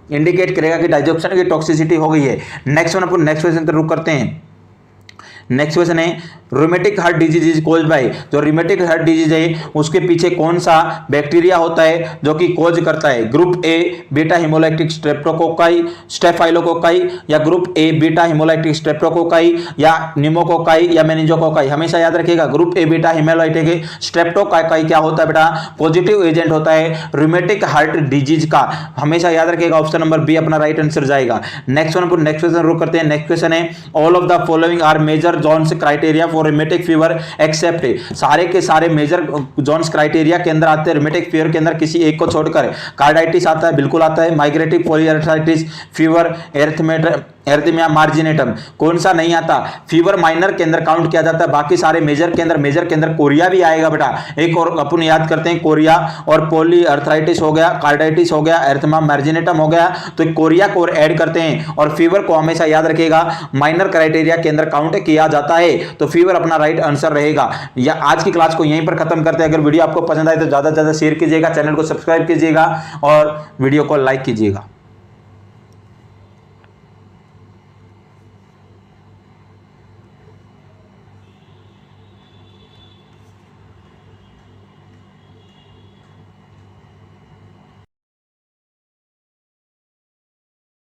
इंडिकेट करेगा कि डाइजोक्सिन की टॉक्सिसिटी हो गई है। नेक्स्ट वन अपन नेक्स्ट क्वेश्चन पर रुक करते हैं। नेक्स्ट क्वेश्चन है rheumatic heart disease is cause by. जो रूमेटिक हार्ट डिजीज है उसके पीछे कौन सा बैक्टीरिया होता है जो कि कोज करता है। Group A beta haemolytic streptococci, staphylococci, या group A beta haemolytic streptococci, या निमोकोकाई, या मेनिंजोकोकाई। हमेशा याद रखिएगा group A beta haemolytic streptococci क्या होता है बेटा, पॉजिटिव एजेंट होता है रूमेटिक हार्ट डिजीज का। हमेशा याद रखिएगा ऑप्शन नंबर बी अपना राइट आंसर जाएगा। नेक्स्ट वन पर नेक्स्ट क्वेश्चन रुक करते हैं। नेक्स्ट क्वेश्चन है all of the following are major Jones criteria for rheumatic fever except. सारे के सारे मेजर जोन्स क्राइटेरिया के अंदर आते हैं रूमेटिक फीवर के अंदर किसी एक को छोड़कर। कार्डाइटिस आता है, बिल्कुल आता है। माइग्रेटिव पॉलीआर्थराइटिस फीवर, एरिथमिया मार्जिनेटम कौन सा नहीं आता। फीवर माइनर के अंदर काउंट किया जाता है, बाकी सारे मेजर के अंदर कोरिया भी आएगा बेटा। एक और अपन याद करते हैं कोरिया और पॉलीआर्थराइटिस हो गया, कार्डाइटिस हो गया, एरिथमिया मार्जिनेटम हो गया, तो कोरिया को ऐड करते हैं। और फीवर को हमेशा याद रखिएगा माइनर क्राइटेरिया के अंदर काउंट किया जाता है, तो फीवर अपना राइट आंसर रहेगा। या आज की क्लास को यहीं पर खत्म करते हैं। अगर वीडियो आपको पसंद आए तो ज्यादा से ज्यादा शेयर कीजिएगा, चैनल को सब्सक्राइब कीजिएगा और वीडियो को लाइक कीजिएगा।